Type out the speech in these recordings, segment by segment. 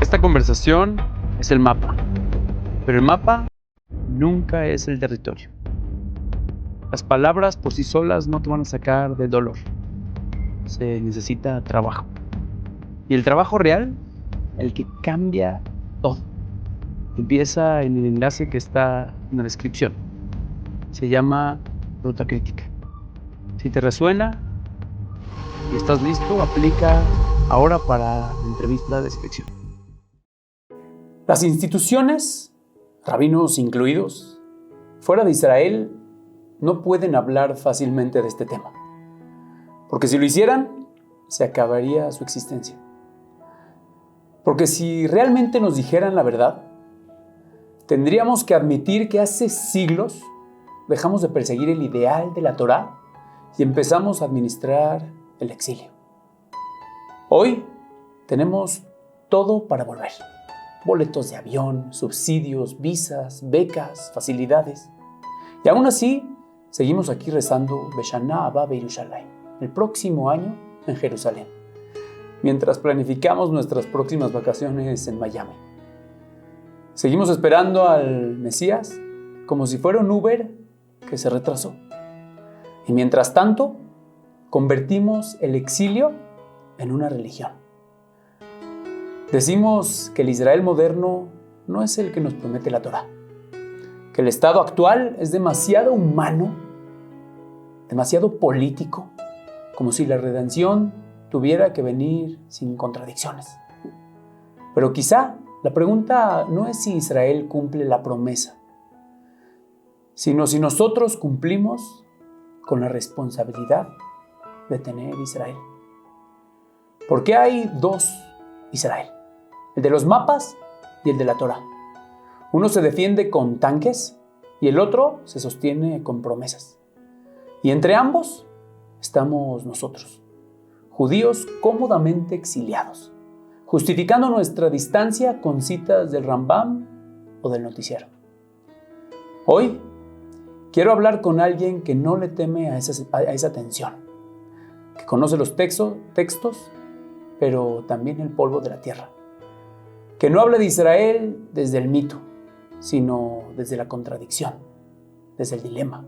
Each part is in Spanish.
Esta conversación es el mapa, pero el mapa nunca es el territorio. Las palabras por sí solas no te van a sacar del dolor. Se necesita trabajo. Y el trabajo real, el que cambia todo, empieza en el enlace que está en la descripción. Se llama Ruta Crítica. Si te resuena y estás listo, aplica ahora para la entrevista de selección. Las instituciones, rabinos incluidos, fuera de Israel, no pueden hablar fácilmente de este tema. Porque si lo hicieran, se acabaría su existencia. Porque si realmente nos dijeran la verdad, tendríamos que admitir que hace siglos dejamos de perseguir el ideal de la Torá y empezamos a administrar el exilio. Hoy tenemos todo para volver. Boletos de avión, subsidios, visas, becas, facilidades. Y aún así, seguimos aquí rezando Beshana Abba Beirushalayim, el próximo año en Jerusalén, mientras planificamos nuestras próximas vacaciones en Miami. Seguimos esperando al Mesías como si fuera un Uber que se retrasó. Y mientras tanto, convertimos el exilio en una religión. Decimos que el Israel moderno no es el que nos promete la Torá, que el Estado actual es demasiado humano, demasiado político, como si la redención tuviera que venir sin contradicciones. Pero quizá la pregunta no es si Israel cumple la promesa, sino si nosotros cumplimos con la responsabilidad de tener Israel. ¿Por qué hay dos Israel? El de los mapas y el de la Torá. Uno se defiende con tanques y el otro se sostiene con promesas. Y entre ambos estamos nosotros, judíos cómodamente exiliados, justificando nuestra distancia con citas del Rambam o del noticiero. Hoy quiero hablar con alguien que no le teme a esa tensión, que conoce los textos, pero también el polvo de la tierra, que no habla de Israel desde el mito, sino desde la contradicción, desde el dilema.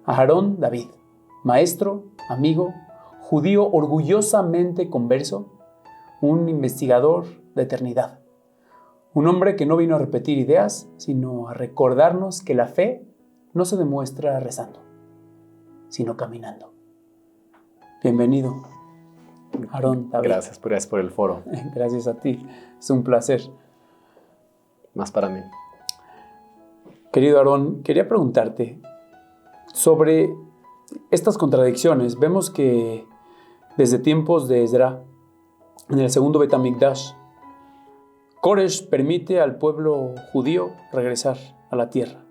Aharón David, maestro, amigo, judío orgullosamente converso, un investigador de eternidad, un hombre que no vino a repetir ideas, sino a recordarnos que la fe no se demuestra rezando, sino caminando. Bienvenido, Aarón David. Gracias por el foro. Gracias a ti, es un placer. Más para mí. Querido Aarón, quería preguntarte sobre estas contradicciones. Vemos que desde tiempos de Ezra, en el segundo Bet HaMikdash, Koresh permite al pueblo judío regresar a la tierra.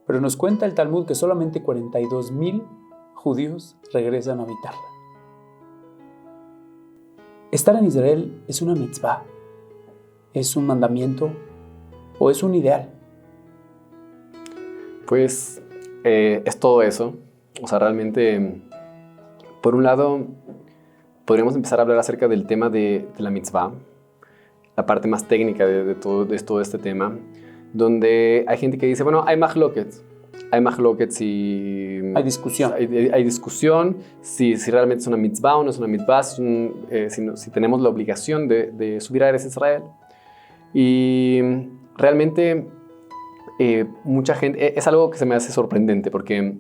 Pero nos cuenta el Talmud que solamente 42,000 judíos regresan a habitarla. ¿Estar en Israel es una mitzvah? ¿Es un mandamiento? ¿O es un ideal? Pues es todo eso. O sea, realmente, por un lado, podríamos empezar a hablar acerca del tema de la mitzvah, la parte más técnica de todo este tema, donde hay gente que dice, bueno, hay mahloket y... Hay discusión. Hay discusión si realmente es una mitzvah o no es una mitzvah, si tenemos la obligación de subir a Eretz Israel. Y realmente mucha gente, es algo que se me hace sorprendente porque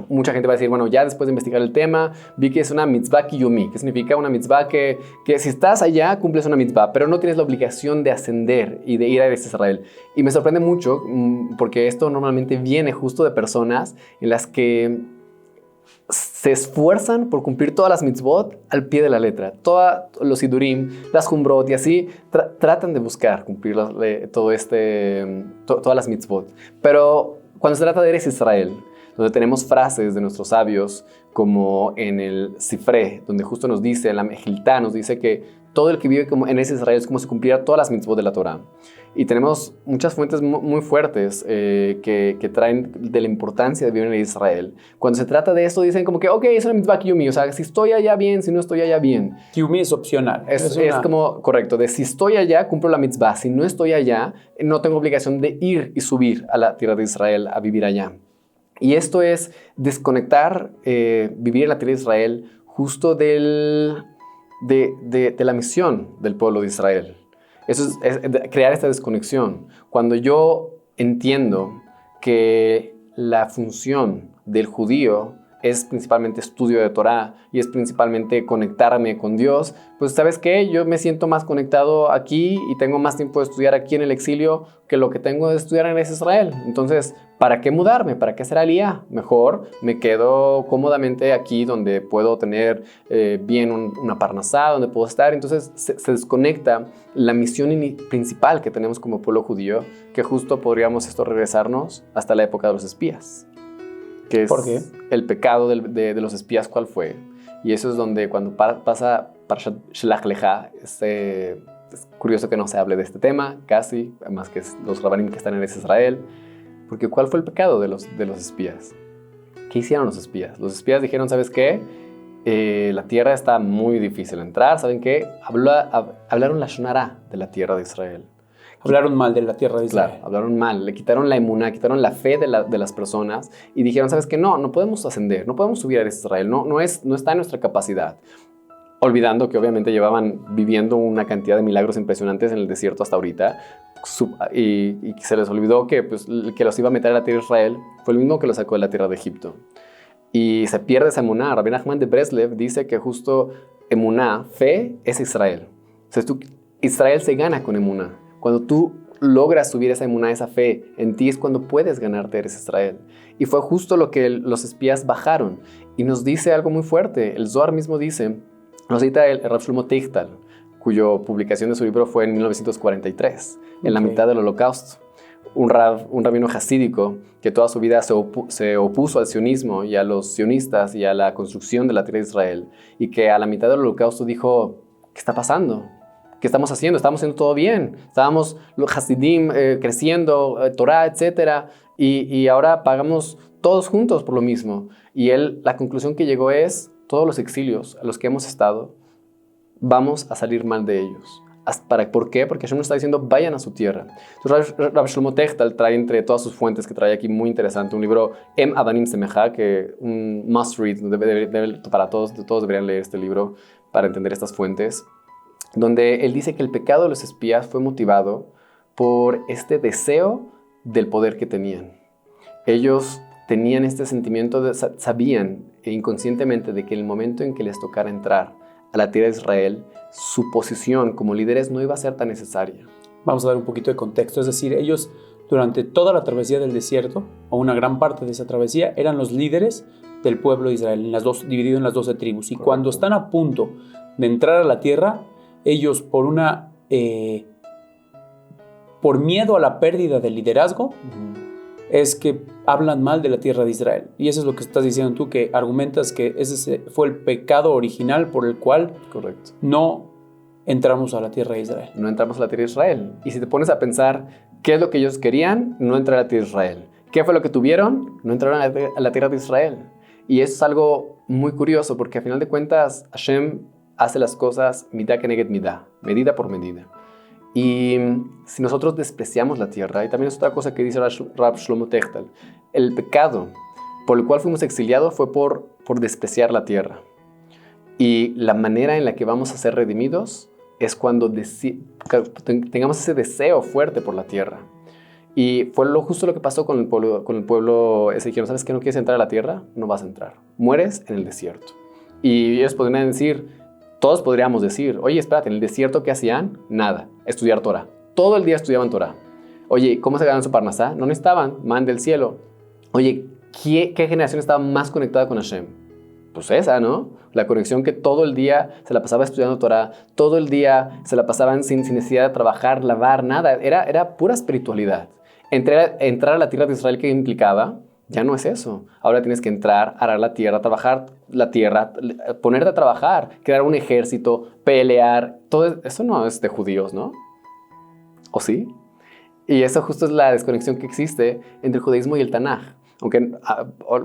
mucha gente va a decir, bueno, ya después de investigar el tema, vi que es una mitzvah kiyumi, que significa una mitzvah que si estás allá, cumples una mitzvah, pero no tienes la obligación de ascender y de ir a Eretz Israel. Y me sorprende mucho porque esto normalmente viene justo de personas en las que se esfuerzan por cumplir todas las mitzvot al pie de la letra. Todos los sidurim, las humbrot y así, tratan de buscar cumplir todas las mitzvot. Pero cuando se trata de Eretz Israel, donde tenemos frases de nuestros sabios, como en el Sifré, donde justo nos dice, la Mejiltá nos dice que todo el que vive como en ese Israel es como si cumpliera todas las mitzvot de la Torah. Y tenemos muchas fuentes muy fuertes que traen de la importancia de vivir en Israel. Cuando se trata de esto, dicen como que, ok, es una mitzvah kiyumi, o sea, si estoy allá bien, si no estoy allá bien. Kiyumi es opcional. Es como, correcto, de si estoy allá, cumplo la mitzvah. Si no estoy allá, no tengo obligación de ir y subir a la tierra de Israel a vivir allá. Y esto es desconectar, vivir en la tierra de Israel justo de la misión del pueblo de Israel. Eso es crear esta desconexión. Cuando yo entiendo que la función del judío es principalmente estudio de Torah y es principalmente conectarme con Dios, pues ¿sabes qué? Yo me siento más conectado aquí y tengo más tiempo de estudiar aquí en el exilio que lo que tengo de estudiar en Israel. Entonces, ¿para qué mudarme? ¿Para qué hacer aliyá? Mejor me quedo cómodamente aquí donde puedo tener bien una parnasá, donde puedo estar. Entonces se desconecta la misión principal que tenemos como pueblo judío, que justo podríamos regresarnos hasta la época de los espías. Que es ¿Por qué? El pecado de los espías, ¿cuál fue? Y eso es donde cuando pasa Parashat Shelach Lecha, es curioso que no se hable de este tema, casi, más que los rabanim que están en Israel, porque ¿cuál fue el pecado de los espías? ¿Qué hicieron los espías? Los espías dijeron, ¿sabes qué? La tierra está muy difícil de entrar, ¿saben qué? Hablaron la shonara de la tierra de Israel. Hablaron mal de la tierra de Israel. Claro, hablaron mal, le quitaron la emuná, quitaron la fe de las personas y dijeron, ¿sabes qué? No podemos ascender, no podemos subir a Israel, no está en nuestra capacidad. Olvidando que obviamente llevaban viviendo una cantidad de milagros impresionantes en el desierto hasta ahorita y se les olvidó que el que los iba a meter a la tierra de Israel fue el mismo que los sacó de la tierra de Egipto. Y se pierde esa emuná. Rabbi Nachman de Breslev dice que justo emuná, fe, es Israel. O sea, Israel se gana con emuná. Cuando tú logras subir esa emuná, esa fe, en ti es cuando puedes ganarte, eres Israel. Y fue justo lo que los espías bajaron. Y nos dice algo muy fuerte. El Zohar mismo dice, nos cita el Rav Shlomo Teichtal, cuya publicación de su libro fue en 1943, en la mitad del Holocausto. Un rabino hasídico que toda su vida se opuso al sionismo y a los sionistas y a la construcción de la tierra de Israel. Y que a la mitad del Holocausto dijo, ¿qué está pasando? ¿Qué estamos haciendo? Estamos haciendo todo bien. Estábamos los hasidim creciendo, Torah, etc. Y ahora pagamos todos juntos por lo mismo. Y la conclusión que llegó es, todos los exilios a los que hemos estado, vamos a salir mal de ellos. ¿Por qué? Porque Hashem nos está diciendo, vayan a su tierra. Entonces, Rav Shlomo Teichtal trae entre todas sus fuentes que trae aquí muy interesante, un libro Em Avanim Semeja, que un must read, para todos deberían leer este libro para entender estas fuentes, donde él dice que el pecado de los espías fue motivado por este deseo del poder que tenían. Ellos tenían este sentimiento, sabían inconscientemente de que en el momento en que les tocara entrar a la tierra de Israel, su posición como líderes no iba a ser tan necesaria. Vamos a dar un poquito de contexto, es decir, ellos durante toda la travesía del desierto, o una gran parte de esa travesía, eran los líderes del pueblo de Israel, dividido en las 12 tribus. Y cuando están a punto de entrar a la tierra, ellos por miedo a la pérdida del liderazgo, es que hablan mal de la tierra de Israel. Y eso es lo que estás diciendo tú, que argumentas que ese fue el pecado original por el cual Correcto. No entramos a la tierra de Israel. No entramos a la tierra de Israel. Y si te pones a pensar qué es lo que ellos querían, no entrar a la tierra de Israel. ¿Qué fue lo que tuvieron? No entraron a la tierra de Israel. Y eso es algo muy curioso, porque a final de cuentas Hashem hace las cosas midá keneged midá, medida por medida. Y si nosotros despreciamos la tierra, y también es otra cosa que dice Rav Shlomo Teichtal, el pecado por el cual fuimos exiliados fue por despreciar la tierra. Y la manera en la que vamos a ser redimidos es cuando tengamos ese deseo fuerte por la tierra. Y fue justo lo que pasó con el pueblo ese. Dijeron, ¿sabes qué? ¿No quieres entrar a la tierra? No vas a entrar. Mueres en el desierto. Y ellos podrían decir, todos podríamos decir, oye, espérate, en el desierto, ¿qué hacían? Nada, estudiar Torah. Todo el día estudiaban Torah. Oye, ¿cómo se ganan su parnasá? No necesitaban, man del cielo. Oye, ¿qué generación estaba más conectada con Hashem? Pues esa, ¿no? La conexión que todo el día se la pasaba estudiando Torah, todo el día se la pasaban sin necesidad de trabajar, lavar, nada. Era pura espiritualidad. Entrar a la tierra de Israel, ¿qué implicaba? ya no es eso. Ahora tienes que entrar, arar la tierra, trabajar la tierra, ponerte a trabajar, crear un ejército, pelear. Todo eso no es de judíos, ¿no? ¿O sí? Y eso justo es la desconexión que existe entre el judaísmo y el Tanaj. Aunque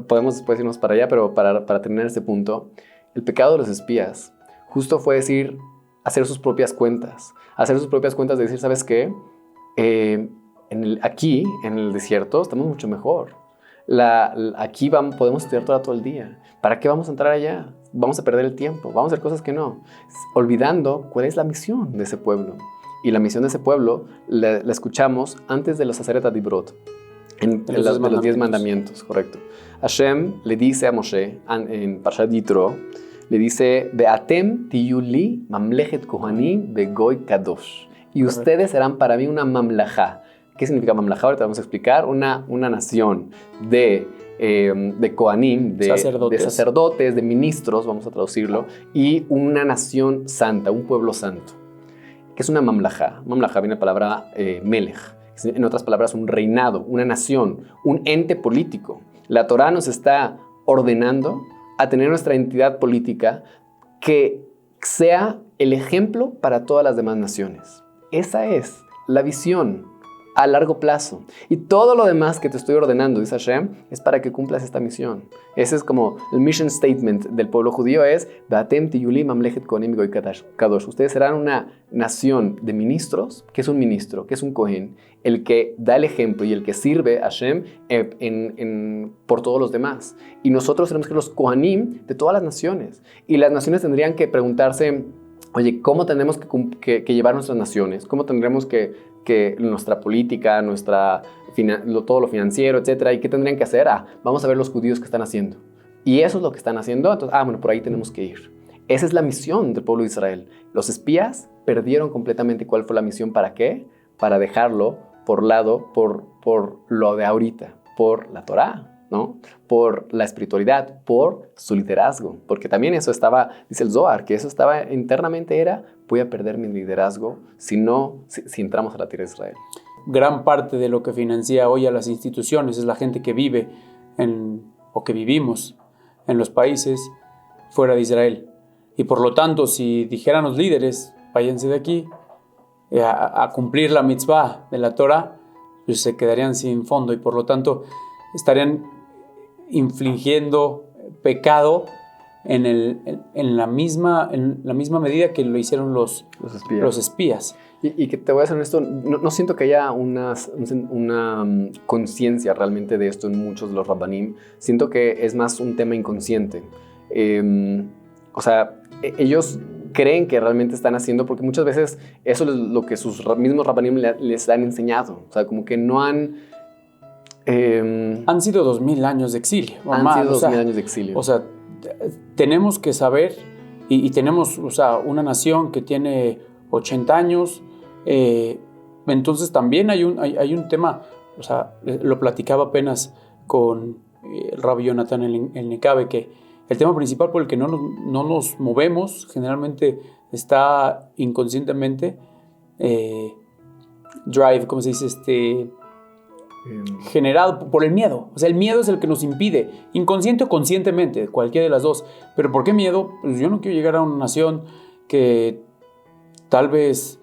podemos después irnos para allá, pero para terminar este punto, el pecado de los espías justo fue decir, hacer sus propias cuentas. Hacer sus propias cuentas de decir, ¿sabes qué? Aquí, en el desierto, estamos mucho mejor. Aquí podemos estudiar todo el día. ¿Para qué vamos a entrar allá? Vamos a perder el tiempo, vamos a hacer cosas que no. Olvidando cuál es la misión de ese pueblo. Y la misión de ese pueblo la escuchamos antes de los Aseret Adibrot, de los 10 mandamientos, correcto. Hashem le dice a Moshe, en Parshat Yitro, le dice, Be'atem tiyuli mamlechet kohanim begoy kadosh. Y ustedes serán para mí una mamlajá. ¿Qué significa mamlajá? Ahorita vamos a explicar. Una nación de kohanim, de sacerdotes, de ministros, vamos a traducirlo, y una nación santa, un pueblo santo. ¿Qué es una mamlajá? Mamlajá viene de la palabra melech. En otras palabras, un reinado, una nación, un ente político. La Torá nos está ordenando a tener nuestra entidad política que sea el ejemplo para todas las demás naciones. Esa es la visión a largo plazo. Y todo lo demás que te estoy ordenando, dice Hashem, es para que cumplas esta misión. Ese es como el mission statement del pueblo judío es Be'atem tiyuli mamlechet kohanim begoy kadosh. Ustedes serán una nación de ministros. ¿Qué es un ministro? ¿Qué es un kohen? El que da el ejemplo y el que sirve a Hashem por todos los demás. Y nosotros tenemos que ser los kohanim de todas las naciones. Y las naciones tendrían que preguntarse, oye, ¿cómo tenemos que llevar nuestras naciones? ¿Cómo tendremos que nuestra política, todo lo financiero, etcétera? ¿Y qué tendrían que hacer? Vamos a ver los judíos que están haciendo. Y eso es lo que están haciendo. Entonces, bueno, por ahí tenemos que ir. Esa es la misión del pueblo de Israel. Los espías perdieron completamente cuál fue la misión. ¿Para qué? Para dejarlo por lado, por lo de ahorita, por la Torá, ¿no? Por la espiritualidad, por su liderazgo. Porque también eso estaba, dice el Zohar, que eso estaba internamente voy a perder mi liderazgo si entramos a la tierra de Israel. Gran parte de lo que financia hoy a las instituciones es la gente que vive o que vivimos en los países fuera de Israel. Y por lo tanto, si dijeran los líderes, váyanse de aquí a cumplir la mitzvah de la Torah, pues se quedarían sin fondo y por lo tanto estarían infligiendo pecado en la misma medida que lo hicieron los espías. Y que te voy a ser honesto, no siento que haya una conciencia realmente de esto en muchos de los rabbanim. Siento que es más un tema inconsciente. O sea, ellos creen que realmente están haciendo, porque muchas veces eso es lo que sus mismos rabbanim les han enseñado. O sea, como que no han... han sido 2000 años de exilio. Han sido 2000 años de exilio. O sea, tenemos que saber, y tenemos, o sea, una nación que tiene 80 años, entonces también hay un tema, o sea, lo platicaba apenas con el rabbi Jonathan el Nekabe, que el tema principal por el que no nos movemos generalmente está inconscientemente ¿cómo se dice? Generado por el miedo. O sea, el miedo es el que nos impide, inconsciente o conscientemente, cualquiera de las dos. ¿Pero por qué miedo? Pues yo no quiero llegar a una nación que tal vez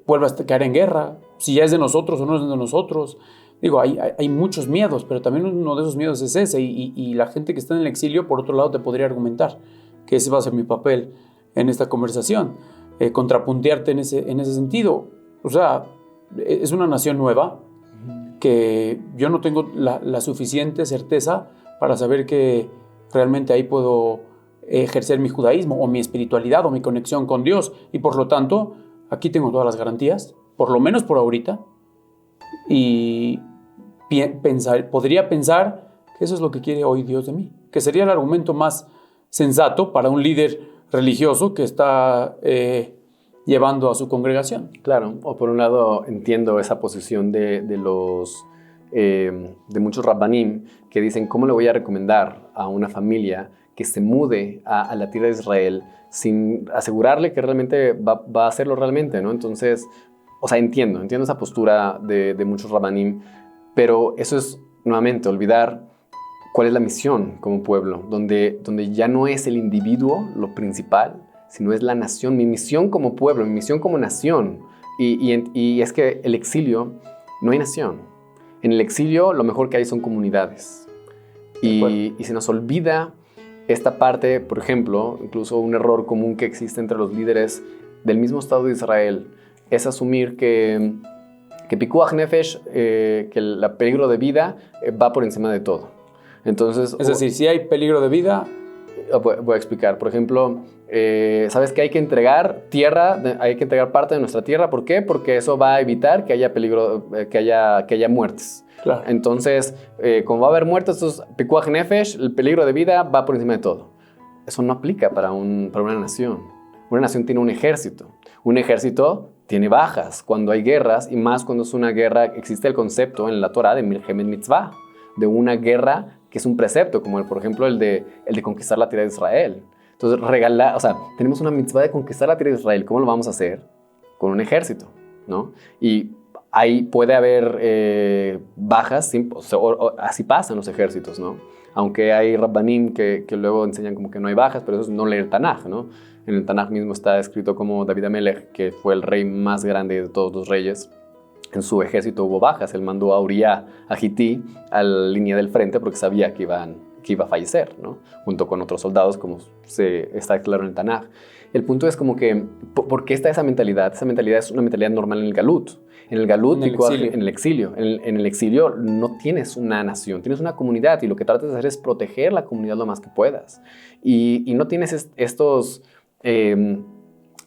vuelva a caer en guerra, si ya es de nosotros o no es de nosotros. Digo, hay muchos miedos, pero también uno de esos miedos es ese. Y la gente que está en el exilio, por otro lado, te podría argumentar que ese va a ser mi papel en esta conversación, contrapuntearte en ese sentido. O sea, es una nación nueva, que yo no tengo la suficiente certeza para saber que realmente ahí puedo ejercer mi judaísmo o mi espiritualidad o mi conexión con Dios. Y por lo tanto, aquí tengo todas las garantías, por lo menos por ahorita. Y podría pensar que eso es lo que quiere hoy Dios de mí, que sería el argumento más sensato para un líder religioso que está llevando a su congregación. Claro, o por un lado entiendo esa posición de muchos rabbanim que dicen, ¿cómo le voy a recomendar a una familia que se mude a la tierra de Israel sin asegurarle que realmente va a hacerlo realmente, ¿no? Entonces, o sea, entiendo esa postura de muchos rabbanim, pero eso es nuevamente, olvidar cuál es la misión como pueblo, donde ya no es el individuo lo principal, sino es la nación, mi misión como pueblo, mi misión como nación. Y es que el exilio, no hay nación. En el exilio lo mejor que hay son comunidades. Y se nos olvida esta parte, por ejemplo, incluso un error común que existe entre los líderes del mismo Estado de Israel, es asumir que Pikuach Nefesh, que el peligro de vida va por encima de todo. Entonces, Es decir, si hay peligro de vida... Voy a explicar. Por ejemplo, ¿sabes que hay que entregar tierra? Hay que entregar parte de nuestra tierra. ¿Por qué? Porque eso va a evitar que haya peligro, que haya muertes. Claro. Entonces, como va a haber muertes, estos Pikuach Nefesh, el peligro de vida va por encima de todo. Eso no aplica para una nación. Una nación tiene un ejército. Un ejército tiene bajas cuando hay guerras, y más cuando es una guerra. Existe el concepto en la Torah de Milhemet Mitzvah, de una guerra que es un precepto, como por ejemplo el de conquistar la tierra de Israel. Entonces, tenemos una mitzvah de conquistar la tierra de Israel. ¿Cómo lo vamos a hacer? Con un ejército, ¿no? Y ahí puede haber bajas, así pasan los ejércitos, ¿no? Aunque hay rabbanim que luego enseñan como que no hay bajas, pero eso es no leer el Tanaj, ¿no? En el Tanaj mismo está escrito como David Amelech, que fue el rey más grande de todos los reyes. En su ejército hubo bajas. Él mandó a Uriah, a Hití, a la línea del frente porque sabía que iba a fallecer, ¿no? Junto con otros soldados, como está claro en el Tanaj. El punto es como que, ¿por qué está esa mentalidad? Esa mentalidad es una mentalidad normal en el Galut. En el Galut, en el exilio. En el exilio no tienes una nación, tienes una comunidad, y lo que tratas de hacer es proteger la comunidad lo más que puedas. Y no tienes estos...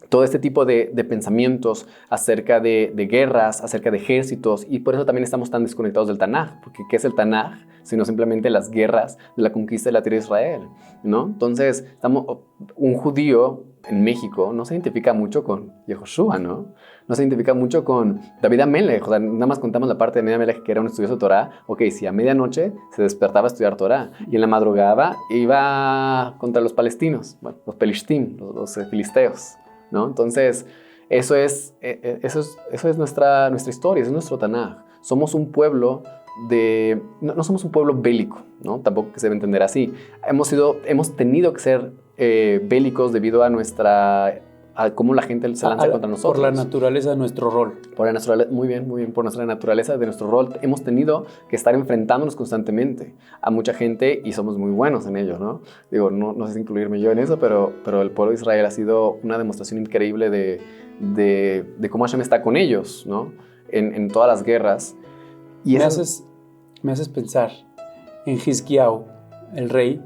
todo este tipo de pensamientos acerca de guerras, acerca de ejércitos, y por eso también estamos tan desconectados del Tanaj, porque ¿qué es el Tanaj? Sino simplemente las guerras de la conquista de la tierra de Israel, ¿no? Entonces, un judío en México no se identifica mucho con Yehoshua, ¿no? No se identifica mucho con David Amelech. O sea, nada más contamos la parte de David Amelech, que era un estudioso de Torah. Ok, si a medianoche se despertaba a estudiar Torah, y en la madrugada iba contra los palestinos, bueno, los pelishtim, los filisteos, ¿no? Entonces, eso es nuestra historia, es nuestro Tanaj. Somos un pueblo no somos un pueblo bélico, ¿no? Tampoco que se debe entender así. Hemos tenido que ser bélicos debido a cómo la gente se lanza contra nosotros. Por la naturaleza de nuestro rol. Por la naturaleza, muy bien, por nuestra naturaleza de nuestro rol, hemos tenido que estar enfrentándonos constantemente a mucha gente, y somos muy buenos en ello, ¿no? Digo, no sé si incluirme yo en eso, pero el pueblo de Israel ha sido una demostración increíble de cómo Hashem está con ellos, ¿no? En todas las guerras. Y me haces pensar en Hizkiyahu, el rey,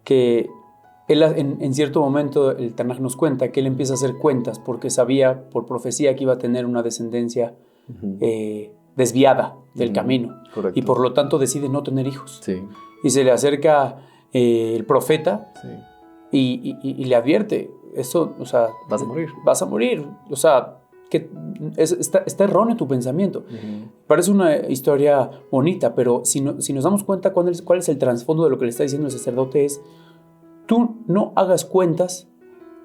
que él en cierto momento el Tanaj nos cuenta que él empieza a hacer cuentas porque sabía por profecía que iba a tener una descendencia desviada del camino. Correcto. Y por lo tanto decide no tener hijos. Sí. Y se le acerca el profeta, Sí. y le advierte, eso, o sea, Vas a morir. Vas a morir. O sea, que está erróneo tu pensamiento. Parece una historia bonita, pero si nos damos cuenta cuál es el trasfondo de lo que le está diciendo el sacerdote, es: tú no hagas cuentas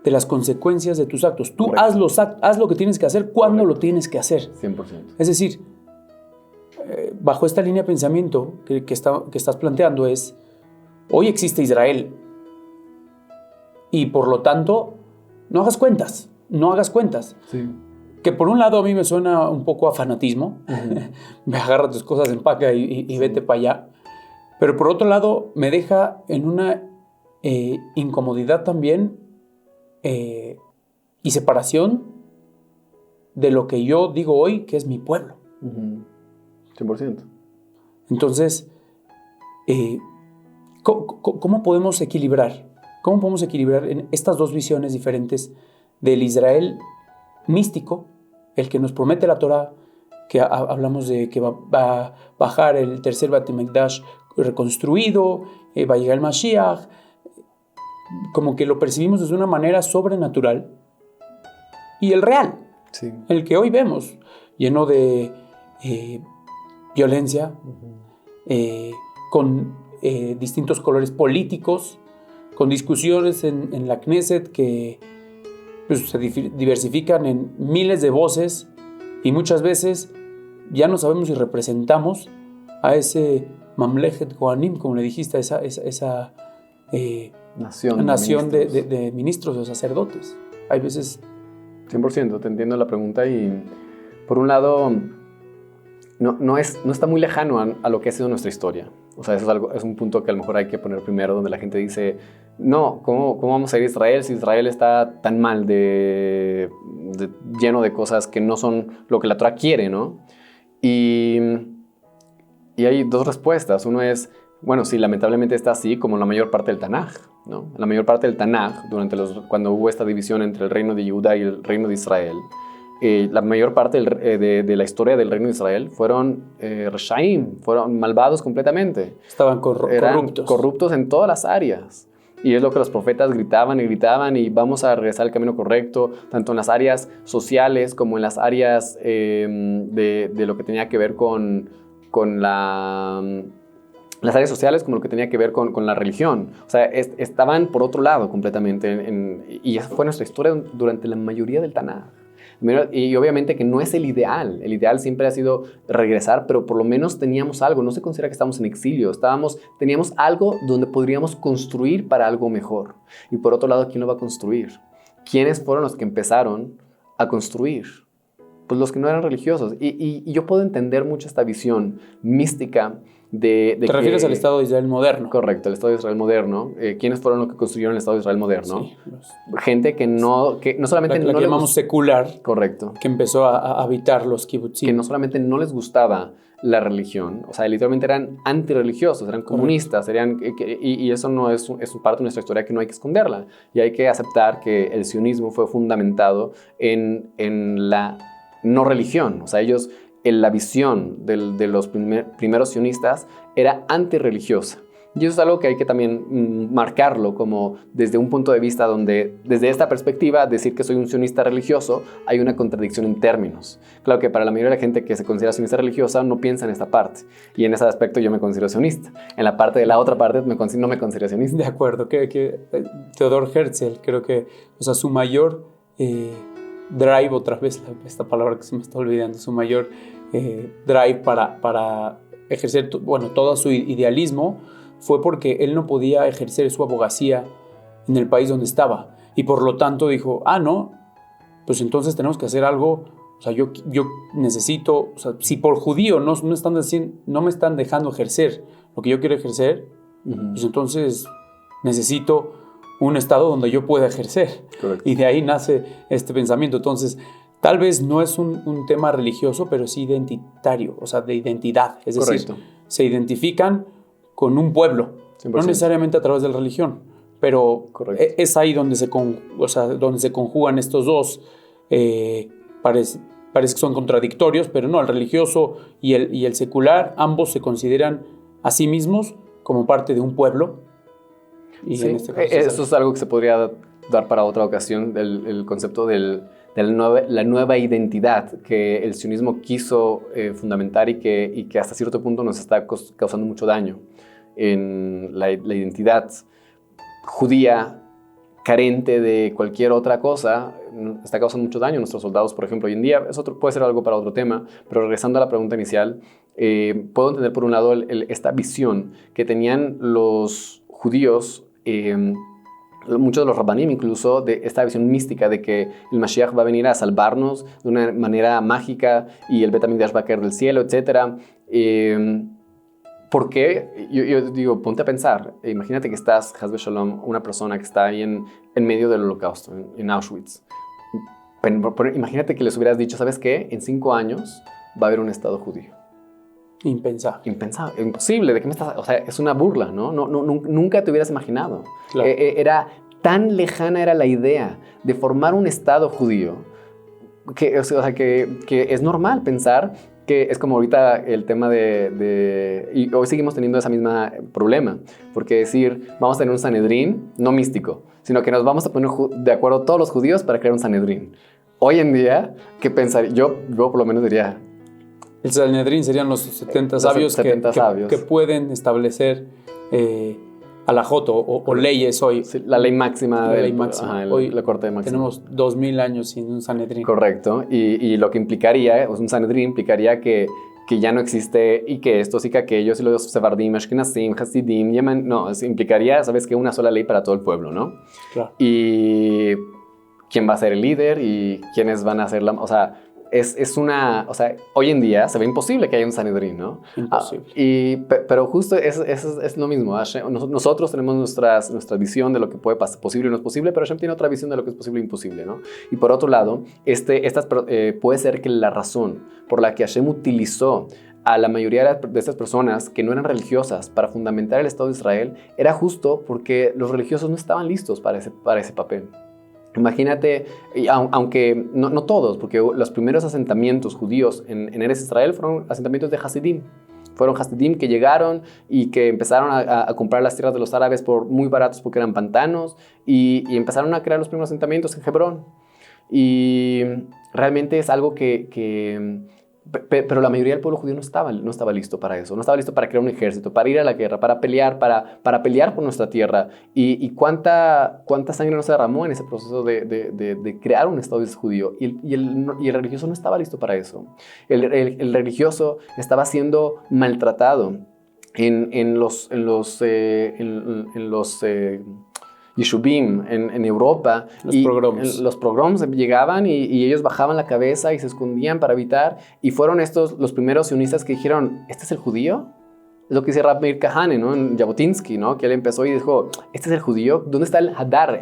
de las consecuencias de tus actos. Tú haz lo que tienes que hacer cuando lo tienes que hacer. 100%. Es decir, bajo esta línea de pensamiento que estás planteando es: hoy existe Israel, y por lo tanto no hagas cuentas. Sí. Que por un lado a mí me suena un poco a fanatismo. Me agarra tus cosas, empaca y vete para allá. Pero por otro lado me deja en una incomodidad también, y separación de lo que yo digo hoy que es mi pueblo. 100%. Entonces, ¿cómo podemos equilibrar? ¿Cómo podemos equilibrar en estas dos visiones diferentes del Israel místico, el que nos promete la Torah, que hablamos de que va a bajar el tercer Beit Hamikdash reconstruido, va a llegar el Mashiach, como que lo percibimos desde una manera sobrenatural, y el real, Sí. el que hoy vemos, lleno de violencia, con distintos colores políticos, con discusiones en la Knesset que pues, se diversifican en miles de voces, y muchas veces ya no sabemos si representamos a ese Mamlechet Kohanim, como le dijiste, a esa nación de ministros o sacerdotes. Hay veces... 100%, te entiendo la pregunta y por un lado no está muy lejano a lo que ha sido nuestra historia. O sea, eso es un punto que a lo mejor hay que poner primero, donde la gente dice, no, ¿cómo vamos a ir a Israel si Israel está tan mal, lleno de cosas que no son lo que la Torah quiere, ¿no? Y hay dos respuestas. Uno es, bueno, sí, lamentablemente está así como la mayor parte del Tanaj, ¿no? La mayor parte del Tanaj, cuando hubo esta división entre el reino de Judá y el reino de Israel, la mayor parte de la historia del reino de Israel fueron Reshaim, fueron malvados completamente. Estaban corruptos. Corruptos en todas las áreas. Y es lo que los profetas gritaban y vamos a regresar al camino correcto, tanto en las áreas sociales como en las áreas de lo que tenía que ver con las áreas sociales, como lo que tenía que ver con la religión. O sea, estaban por otro lado completamente. Y esa fue nuestra historia durante la mayoría del Tanaj. Y obviamente que no es el ideal. El ideal siempre ha sido regresar, pero por lo menos teníamos algo. No se considera que estamos en exilio. Teníamos algo donde podríamos construir para algo mejor. Y por otro lado, ¿quién lo va a construir? ¿Quiénes fueron los que empezaron a construir? Pues los que no eran religiosos. Y yo puedo entender mucho esta visión mística ¿Te refieres al Estado de Israel moderno? Correcto, el Estado de Israel moderno. ¿Quiénes fueron los que construyeron el Estado de Israel moderno? Sí, gente que no solamente la que llamamos secular. Correcto. Que empezó a habitar los kibutzim. Que no solamente no les gustaba la religión, o sea, literalmente eran antirreligiosos, eran comunistas, y eso no es parte de nuestra historia que no hay que esconderla. Y hay que aceptar que el sionismo fue fundamentado en la no religión. O sea, ellos... la visión de los primeros sionistas era antirreligiosa. Y eso es algo que hay que también marcarlo como desde un punto de vista donde, desde esta perspectiva, decir que soy un sionista religioso, hay una contradicción en términos. Claro que para la mayoría de la gente que se considera sionista religiosa no piensa en esta parte. Y en ese aspecto yo me considero sionista. En la parte de la otra parte no me considero sionista. De acuerdo, que Theodor Herzl, creo que, o sea, su mayor... drive, otra vez esta palabra que se me está olvidando, su mayor drive para ejercer todo su idealismo fue porque él no podía ejercer su abogacía en el país donde estaba y por lo tanto dijo, no, pues entonces tenemos que hacer algo, o sea, yo necesito, o sea, si por judío no me están dejando ejercer lo que yo quiero ejercer, pues entonces necesito un estado donde yo pueda ejercer. Correcto. Y de ahí nace este pensamiento. Entonces, tal vez no es un tema religioso, pero sí identitario, o sea, de identidad. Es Correcto. decir, se identifican con un pueblo, 100%. no necesariamente a través de la religión, pero es ahí donde se conjugan estos dos. Parece que son contradictorios, pero no, el religioso y el secular, ambos se consideran a sí mismos como parte de un pueblo. Y sí, en este caso eso es algo que se podría dar para otra ocasión, el concepto de la nueva identidad que el sionismo quiso fundamentar y que hasta cierto punto nos está causando mucho daño. En la identidad judía carente de cualquier otra cosa está causando mucho daño a nuestros soldados, por ejemplo, hoy en día. Puede ser algo para otro tema, pero regresando a la pregunta inicial, puedo entender por un lado esta visión que tenían los judíos, muchos de los rabbanim incluso, de esta visión mística de que el Mashiach va a venir a salvarnos de una manera mágica y el Bet HaMikdash va a caer del cielo, etc. ¿Por qué? Yo digo, ponte a pensar, imagínate que estás, Haz Shalom, una persona que está ahí en medio del holocausto, en Auschwitz. Imagínate que les hubieras dicho, ¿sabes qué? En 5 años va a haber un estado judío. Impensable. Impensable, imposible. ¿De qué me estás? O sea, es una burla, ¿no? Nunca te hubieras imaginado. Claro. Tan lejana era la idea de formar un estado judío que es normal pensar que es como ahorita el tema y hoy seguimos teniendo ese mismo problema, porque decir, vamos a tener un Sanedrín, no místico, sino que nos vamos a poner de acuerdo todos los judíos para crear un Sanedrín. Hoy en día, ¿qué pensaría? Yo por lo menos diría... El Sanedrín serían los 70 sabios que pueden establecer halajot o leyes hoy. Sí, la ley máxima. La ley máxima. Hoy la corte máxima. Tenemos 2000 años sin un Sanedrín. Correcto. Y lo que implicaría, un Sanedrín implicaría que que ya no existe y que estos y que aquellos y los Sefardim, Ashkenazim, Hasidim, Yemen, no, eso implicaría, ¿sabes qué? Una sola ley para todo el pueblo, ¿no? Claro. Y quién va a ser el líder y quiénes van a ser la... O sea, es una... O sea, hoy en día se ve imposible que haya un Sanedrín, ¿no? Imposible. Pero justo es lo mismo. Nosotros tenemos nuestra visión de lo que puede pasar, posible y no es posible, pero Hashem tiene otra visión de lo que es posible e imposible, ¿no? Y por otro lado, puede ser que la razón por la que Hashem utilizó a la mayoría de estas personas que no eran religiosas para fundamentar el Estado de Israel era justo porque los religiosos no estaban listos para ese papel. Imagínate, aunque no todos, porque los primeros asentamientos judíos en Eretz Israel fueron asentamientos de Hasidim. Fueron Hasidim que llegaron y que empezaron a comprar las tierras de los árabes por muy baratos porque eran pantanos y empezaron a crear los primeros asentamientos en Hebrón. Y realmente es algo pero la mayoría del pueblo judío no estaba listo para eso, no estaba listo para crear un ejército, para ir a la guerra, para pelear, para pelear por nuestra tierra. Y cuánta sangre no se derramó en ese proceso de crear un Estado judío. Y el religioso no estaba listo para eso. El religioso estaba siendo maltratado en los Yishubim en Europa. Los pogroms llegaban y ellos bajaban la cabeza y se escondían para evitar. Y fueron estos los primeros sionistas que dijeron, ¿este es el judío? Es lo que dice Rab Meir Kahane, ¿no? En Jabotinsky, ¿no? Que él empezó y dijo, ¿este es el judío? ¿Dónde está el Hadar?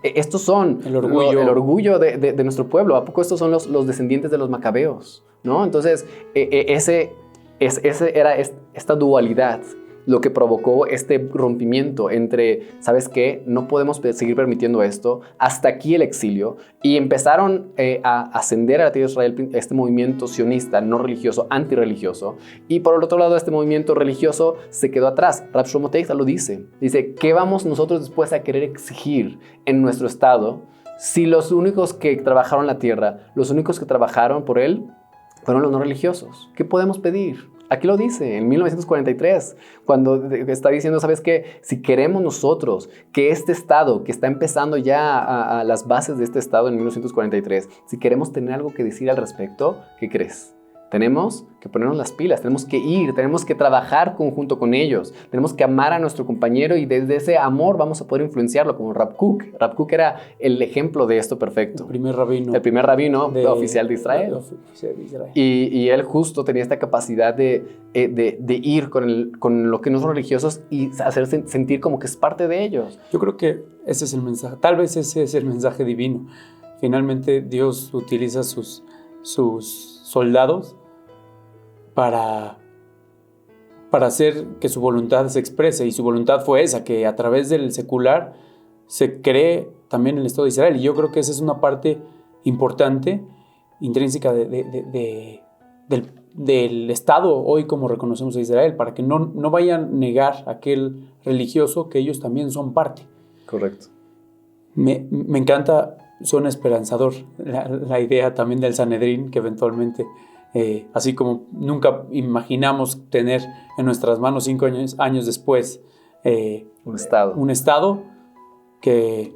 Estos son el orgullo de nuestro pueblo. ¿A poco estos son los descendientes de los macabeos? ¿No? Entonces, era esta dualidad lo que provocó este rompimiento entre, ¿sabes qué? No podemos seguir permitiendo esto, hasta aquí el exilio, y empezaron a ascender a la tierra de Israel este movimiento sionista, no religioso, antirreligioso, y por el otro lado este movimiento religioso se quedó atrás. Rab Shlomo Teitza lo dice, ¿qué vamos nosotros después a querer exigir en nuestro estado si los únicos que trabajaron la tierra, los únicos que trabajaron por él, fueron los no religiosos? ¿Qué podemos pedir? Aquí lo dice, en 1943, cuando está diciendo, ¿sabes qué? Si queremos nosotros que este Estado, que está empezando ya a las bases de este Estado en 1943, si queremos tener algo que decir al respecto, ¿qué crees? Tenemos que ponernos las pilas, tenemos que ir, tenemos que trabajar conjunto con ellos, tenemos que amar a nuestro compañero y desde ese amor vamos a poder influenciarlo, como Rav Kook. Rav Kook era el ejemplo de esto perfecto. El primer rabino oficial de Israel. Y él justo tenía esta capacidad de ir con lo que no son religiosos y hacerse sentir como que es parte de ellos. Yo creo que ese es el mensaje, tal vez ese es el mensaje divino. Finalmente Dios utiliza sus soldados para hacer que su voluntad se exprese, y su voluntad fue esa, que a través del secular se cree también el Estado de Israel, y yo creo que esa es una parte importante, intrínseca del Estado hoy como reconocemos a Israel, para que no vayan a negar a aquel religioso que ellos también son parte. Correcto. Me encanta, suena esperanzador la idea también del Sanedrín, que eventualmente así como nunca imaginamos tener en nuestras manos 5 años después un estado, que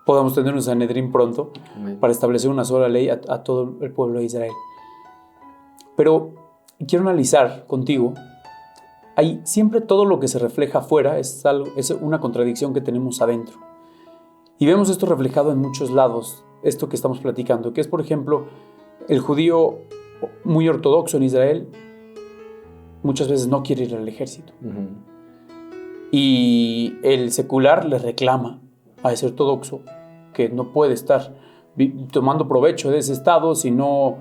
podamos tener un Sanedrín pronto. Amén. Para establecer una sola ley a todo el pueblo de Israel. Pero quiero analizar contigo, siempre todo lo que se refleja afuera es una contradicción que tenemos adentro. Y vemos esto reflejado en muchos lados, esto que estamos platicando, que es, por ejemplo, el judío muy ortodoxo en Israel muchas veces no quiere ir al ejército. Uh-huh. Y el secular le reclama a ese ortodoxo que no puede estar tomando provecho de ese estado si no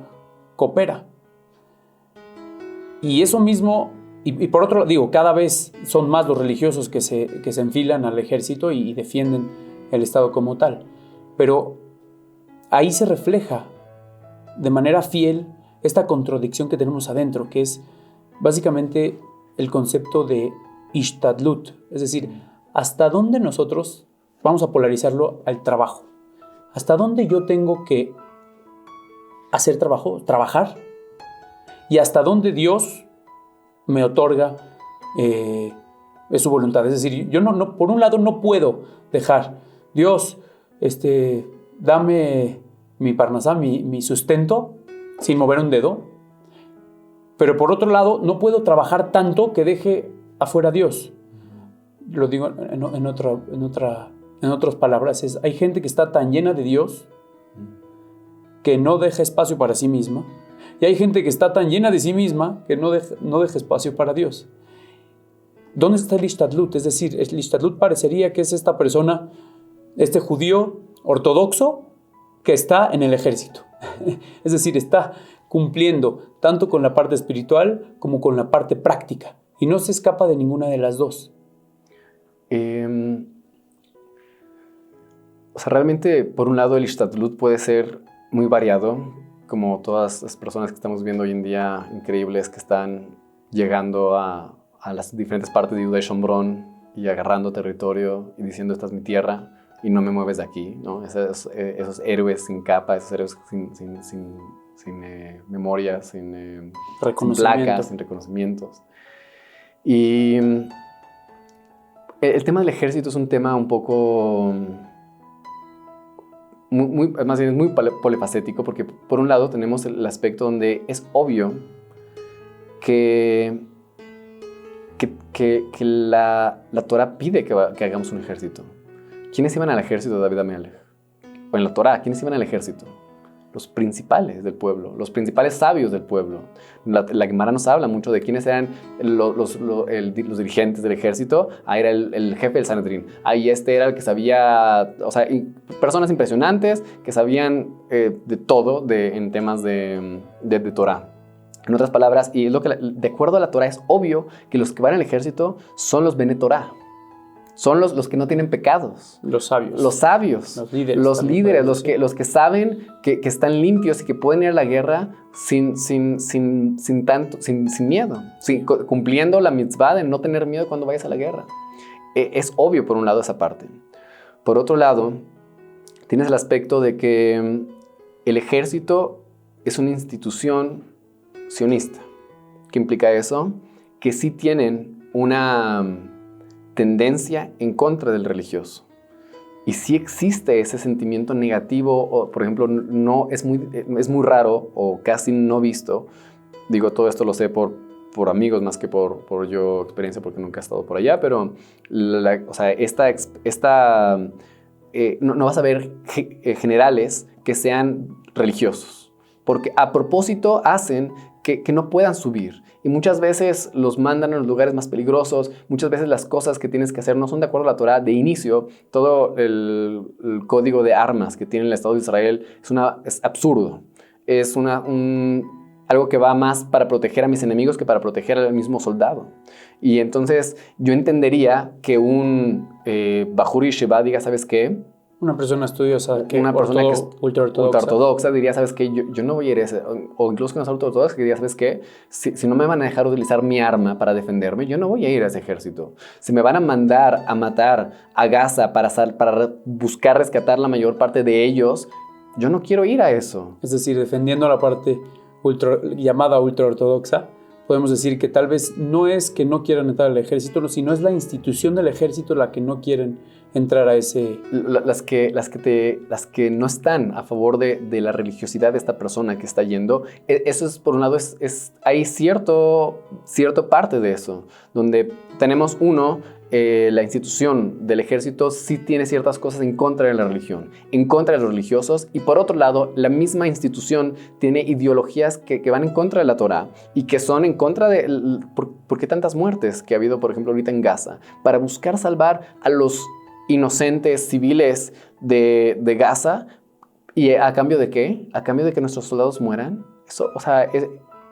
coopera. Y eso mismo, y por otro lado, cada vez son más los religiosos que se enfilan al ejército y defienden el estado como tal. Pero ahí se refleja de manera fiel esta contradicción que tenemos adentro, que es básicamente el concepto de ishtadlut, es decir, hasta dónde nosotros vamos a polarizarlo al trabajo, hasta dónde yo tengo que hacer trabajar, y hasta dónde Dios me otorga su voluntad. Es decir, yo no, por un lado no puedo dejar, Dios, dame mi parnasá, mi sustento, sin mover un dedo, Pero por otro lado, no puedo trabajar tanto que deje afuera a Dios. Lo digo en otras palabras, hay gente que está tan llena de Dios que no deja espacio para sí misma, y hay gente que está tan llena de sí misma que no deja espacio para Dios. ¿Dónde está el Ishtadlut? Es decir, el Ishtadlut parecería que es esta persona, este judío ortodoxo que está en el ejército. Es decir, está cumpliendo tanto con la parte espiritual como con la parte práctica, y no se escapa de ninguna de las dos. Realmente, por un lado, el Ishtadlut puede ser muy variado, como todas las personas que estamos viendo hoy en día, increíbles, que están llegando a las diferentes partes de Judá y Shomrón y agarrando territorio y diciendo, esta es mi tierra y no me mueves de aquí, ¿no? Esos héroes sin capa, esos héroes sin memoria, sin placas, sin reconocimientos. Y el tema del ejército es un tema un poco... más bien es muy polifacético, porque por un lado tenemos el aspecto donde es obvio que la Torah pide que hagamos un ejército. ¿Quiénes iban al ejército de David Amelech? O en la Torah, ¿quiénes iban al ejército? Los principales del pueblo, los principales sabios del pueblo. La Gemara nos habla mucho de quiénes eran los dirigentes del ejército. Ahí era el jefe del Sanedrín. Ahí era el que sabía, personas impresionantes que sabían de todo en temas de Torah. En otras palabras, y es lo que de acuerdo a la Torah es obvio que los que van al ejército son los Bene Torah. Son los que no tienen pecados. Los sabios. Los sabios. Los líderes, los que saben que están limpios y que pueden ir a la guerra sin miedo. Cumpliendo la mitzvah de no tener miedo cuando vayas a la guerra. Es obvio por un lado esa parte. Por otro lado, tienes el aspecto de que el ejército es una institución sionista. ¿Qué implica eso? Que sí tienen una tendencia en contra del religioso. Y sí existe ese sentimiento negativo, o, por ejemplo, no es muy raro o casi no visto. Digo, todo esto lo sé por amigos más que por yo experiencia, porque nunca he estado por allá, pero no vas a ver generales que sean religiosos, porque a propósito hacen que no puedan subir. Y muchas veces los mandan a los lugares más peligrosos. Muchas veces las cosas que tienes que hacer no son de acuerdo a la Torah. De inicio, todo el código de armas que tiene el Estado de Israel es absurdo. Es algo que va más para proteger a mis enemigos que para proteger al mismo soldado. Y entonces yo entendería que un Bajur Yeshiva diga, ¿sabes qué? Una persona estudiosa, una persona que es ultraortodoxa diría, ¿sabes qué? Yo no voy a ir a ese, o incluso que no es ultraortodoxa, que diría, ¿sabes qué? Si no me van a dejar utilizar mi arma para defenderme, yo no voy a ir a ese ejército. Si me van a mandar a matar a Gaza para buscar rescatar la mayor parte de ellos, yo no quiero ir a eso. Es decir, defendiendo la parte llamada ultraortodoxa, podemos decir que tal vez no es que no quieran entrar al ejército, sino es la institución del ejército la que no quieren entrar a ese... Las que no están a favor de la religiosidad de esta persona que está yendo, eso es, por un lado, hay cierta parte de eso, donde tenemos la institución del ejército sí tiene ciertas cosas en contra de la religión, en contra de los religiosos, y por otro lado, la misma institución tiene ideologías que van en contra de la Torah y que son en contra de... ¿Por qué tantas muertes que ha habido, por ejemplo, ahorita en Gaza? Para buscar salvar a los inocentes civiles de Gaza, ¿y a cambio de qué? ¿A cambio de que nuestros soldados mueran?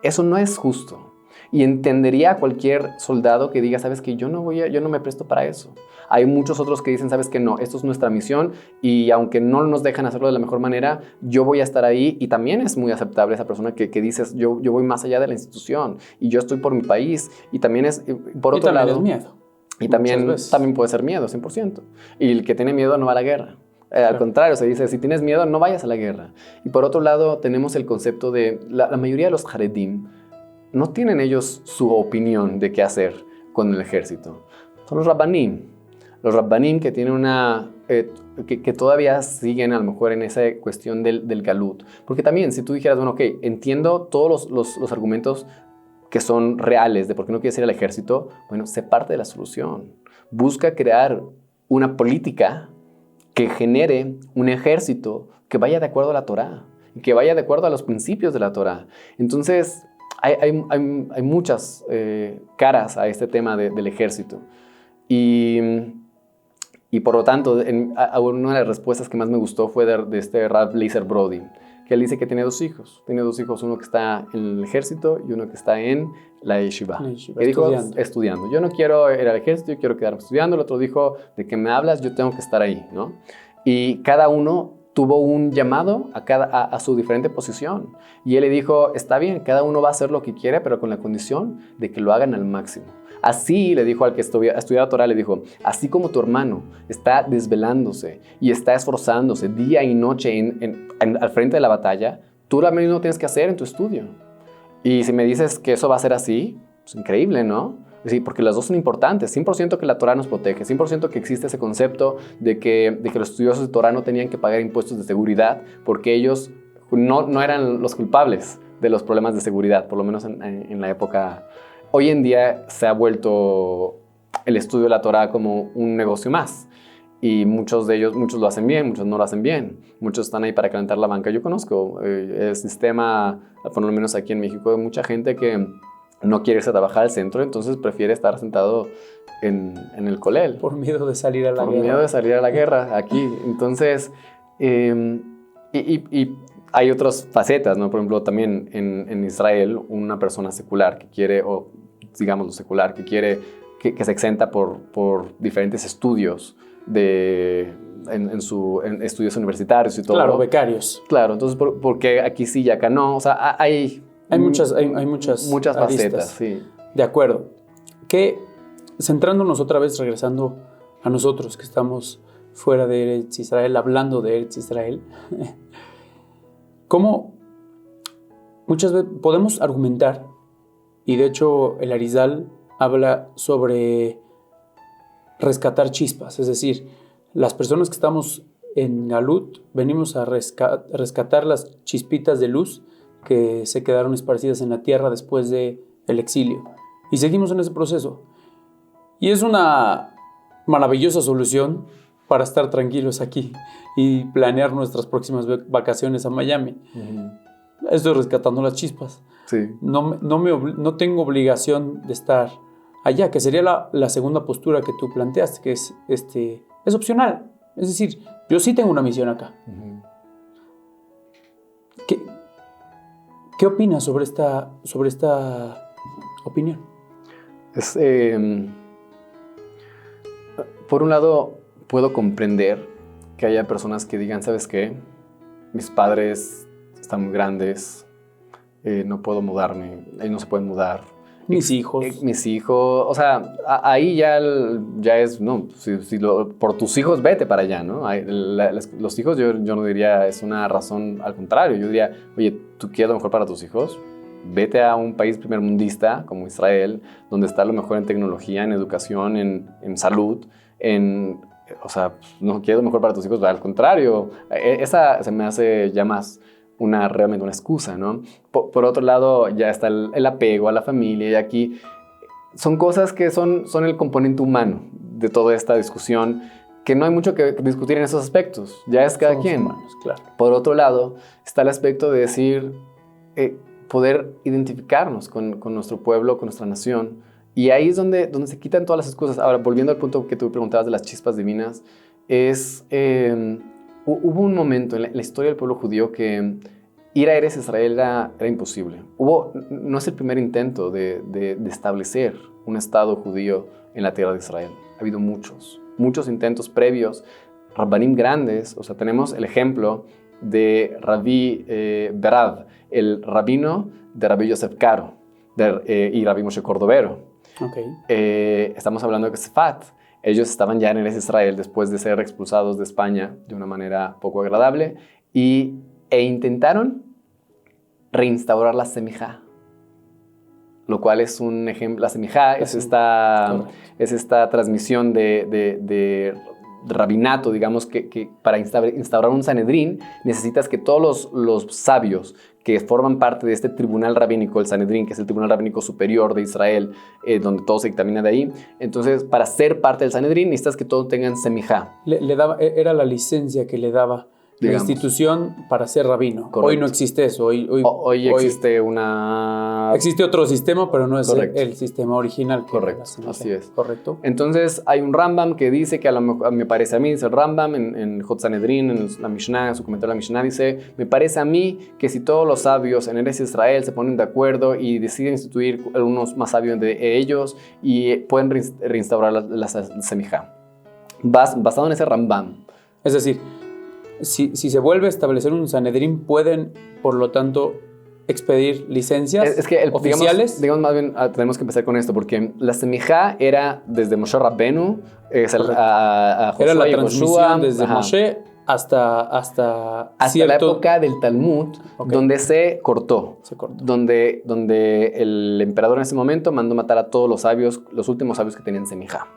Eso no es justo. Y entendería a cualquier soldado que diga, ¿sabes qué? Yo no me presto para eso. Hay muchos otros que dicen, ¿sabes qué? No, esto es nuestra misión y aunque no nos dejan hacerlo de la mejor manera, yo voy a estar ahí. Y también es muy aceptable esa persona que dices, yo voy más allá de la institución y yo estoy por mi país. Y también es, por otro lado... es miedo. Y también puede ser miedo, 100%. Y el que tiene miedo no va a la guerra. Al contrario, se dice, si tienes miedo, no vayas a la guerra. Y por otro lado, tenemos el concepto de la mayoría de los Haredim no tienen ellos su opinión de qué hacer con el ejército. Son los Rabbanim. Los Rabbanim que tienen que todavía siguen a lo mejor en esa cuestión del Galut. Porque también, si tú dijeras, bueno, ok, entiendo todos los argumentos que son reales de por qué no quieres ir al ejército, bueno, sé parte de la solución. Busca crear una política que genere un ejército que vaya de acuerdo a la Torá y que vaya de acuerdo a los principios de la Torá. Entonces, hay muchas caras a este tema del ejército. Y por lo tanto, una de las respuestas que más me gustó fue de este Rav Leiser Brody, que él dice que tiene 2 hijos. Tiene 2 hijos, uno que está en el ejército y uno que está en la yeshiva. Que dijo, estudiando. Yo no quiero ir al ejército, yo quiero quedarme estudiando. El otro dijo, ¿de qué me hablas? Yo tengo que estar ahí, ¿no? Y cada uno tuvo un llamado a su diferente posición. Y él le dijo, está bien, cada uno va a hacer lo que quiere, pero con la condición de que lo hagan al máximo. Así le dijo al que estudiaba Torah, le dijo, así como tu hermano está desvelándose y está esforzándose día y noche al frente de la batalla, tú lo mismo tienes que hacer en tu estudio. Y si me dices que eso va a ser así, pues increíble, ¿no? Sí, porque las dos son importantes. 100% que la Torah nos protege, 100% que existe ese concepto de que los estudiosos de Torah no tenían que pagar impuestos de seguridad porque ellos no eran los culpables de los problemas de seguridad, por lo menos en la época. Hoy en día se ha vuelto el estudio de la Torah como un negocio más. Y muchos de ellos, muchos lo hacen bien, muchos no lo hacen bien. Muchos están ahí para calentar la banca. Yo conozco el sistema, por lo menos aquí en México, de mucha gente que no quiere irse a trabajar al centro, entonces prefiere estar sentado en el colel. Por miedo de salir a la guerra. Por miedo de salir a la guerra aquí. Entonces, y hay otras facetas, ¿no? Por ejemplo, también en Israel, una persona secular que quiere, o digamos lo secular, que quiere, que se exenta por diferentes estudios en estudios universitarios y todo. Claro, becarios. Claro, entonces, porque aquí sí y acá no. O sea, hay muchas facetas, sí. De acuerdo. Que, centrándonos otra vez, regresando a nosotros que estamos fuera de Eretz Israel, hablando de Eretz Israel, ¿cómo muchas veces podemos argumentar, y de hecho el Arizal habla sobre rescatar chispas, es decir, las personas que estamos en Galut venimos a rescatar las chispitas de luz que se quedaron esparcidas en la tierra después del exilio. Y seguimos en ese proceso. Y es una maravillosa solución para estar tranquilos aquí y planear nuestras próximas vacaciones a Miami. Uh-huh. Estoy rescatando las chispas. Sí. No tengo obligación de estar allá, que sería la segunda postura que tú planteaste, que es opcional. Es decir, yo sí tengo una misión acá. Uh-huh. ¿Qué opinas sobre esta opinión? Por un lado, puedo comprender que haya personas que digan, ¿sabes qué? Mis padres están muy grandes, no puedo mudarme, ellos no se pueden mudar. Mis hijos, o sea, ahí ya es, no, por tus hijos vete para allá, ¿no? Los hijos yo no diría es una razón, al contrario, yo diría, oye, ¿tú quieres lo mejor para tus hijos? Vete a un país primermundista como Israel, donde está lo mejor en tecnología, en educación, en salud, o sea, no quieres lo mejor para tus hijos, al contrario, esa se me hace ya más realmente una excusa, ¿no? Por otro lado, ya está el apego a la familia, y aquí son cosas que son el componente humano de toda esta discusión, que no hay mucho que discutir en esos aspectos, ya es cada quien. Humanos, claro. Por otro lado, está el aspecto de decir, poder identificarnos con nuestro pueblo, con nuestra nación, y ahí es donde se quitan todas las excusas. Ahora, volviendo al punto que tú preguntabas de las chispas divinas, hubo un momento en la historia del pueblo judío que ir a Eretz Israel era imposible. No es el primer intento de establecer un estado judío en la tierra de Israel. Ha habido muchos intentos previos, rabbanim grandes. O sea, tenemos el ejemplo de Rabbi Berav, el rabino de Rabbi Yosef Karo y Rabbi Moshe Cordovero. Okay. Estamos hablando de Sefat. Ellos estaban ya en Eretz Israel después de ser expulsados de España de una manera poco agradable e intentaron reinstaurar la semijá, lo cual es un ejemplo. La semijá es esta transmisión de rabinato, digamos, que para instaurar un Sanedrín necesitas que todos los sabios que forman parte de este tribunal rabínico, el Sanedrín, que es el tribunal rabínico superior de Israel, donde todo se dictamina de ahí. Entonces, para ser parte del Sanedrín necesitas que todos tengan semijá. Era la licencia que le daba la institución para ser rabino. Correcto. Hoy no existe eso. Hoy existe una... Existe otro sistema, pero no es Correcto. el sistema original. Que Correcto, así es. Correcto. Entonces hay un Rambam que dice que me parece a mí, dice el Rambam en Hot Sanedrin, en la Mishnah, en su comentario de la Mishnah, dice, me parece a mí que si todos los sabios en Eretz Israel se ponen de acuerdo y deciden instituir algunos más sabios de ellos y pueden reinstaurar la semijá. Basado en ese Rambam. Es decir, si se vuelve a establecer un Sanedrín, pueden, por lo tanto, expedir licencias es que oficiales. Digamos más bien, tenemos que empezar con esto, porque la semijá era desde Moshe Rabbenu, a Josué, era la y transmisión Joshua, desde Moshe hasta la época del Talmud, donde se cortó. Donde el emperador en ese momento mandó matar a todos los sabios, los últimos sabios que tenían semijá.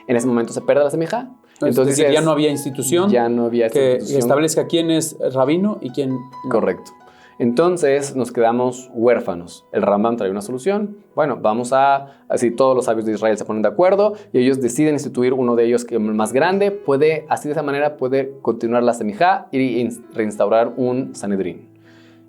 En ese momento se pierde la semijá. Entonces ya no había institución, que establezca quién es rabino y quién no. Correcto. Entonces nos quedamos huérfanos. El Rambam trae una solución. Bueno, así todos los sabios de Israel se ponen de acuerdo y ellos deciden instituir uno de ellos que es el más grande. Así de esa manera puede continuar la semijá y reinstaurar un Sanedrín.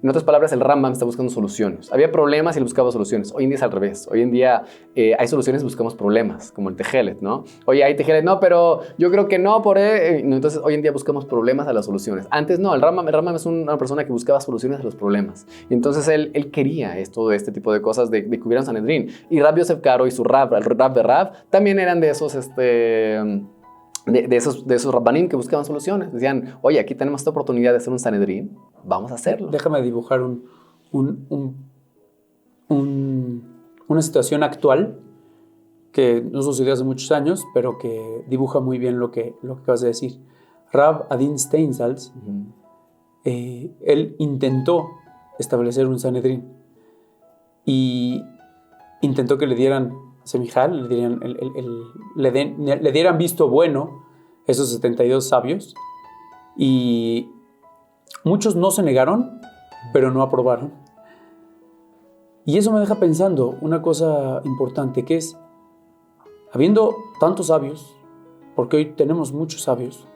En otras palabras, el Rambam está buscando soluciones. Había problemas y él buscaba soluciones. Hoy en día es al revés. Hoy en día hay soluciones y buscamos problemas, como el Tejelet, ¿no? Oye, hay Tejelet, no, pero yo creo que no, entonces hoy en día buscamos problemas a las soluciones. Antes no, el Rambam es una persona que buscaba soluciones a los problemas. Y entonces él quería todo este tipo de cosas de que hubiera un Sanedrín. Y Rab Yosef Karo y su Rab, el Rab de Rab, también eran de esos... De esos rabbanim que buscaban soluciones. Decían, oye, aquí tenemos esta oportunidad de hacer un Sanedrín, vamos a hacerlo. Déjame dibujar una situación actual que no sucedió hace muchos años, pero que dibuja muy bien lo que acabas de decir. Rab Adin Steinsaltz, él intentó establecer un Sanedrín y intentó que le dieran semijal, le dieran visto bueno esos 72 sabios, y muchos no se negaron, pero no aprobaron. Y eso me deja pensando una cosa importante, que es, habiendo tantos sabios, porque hoy tenemos muchos sabios,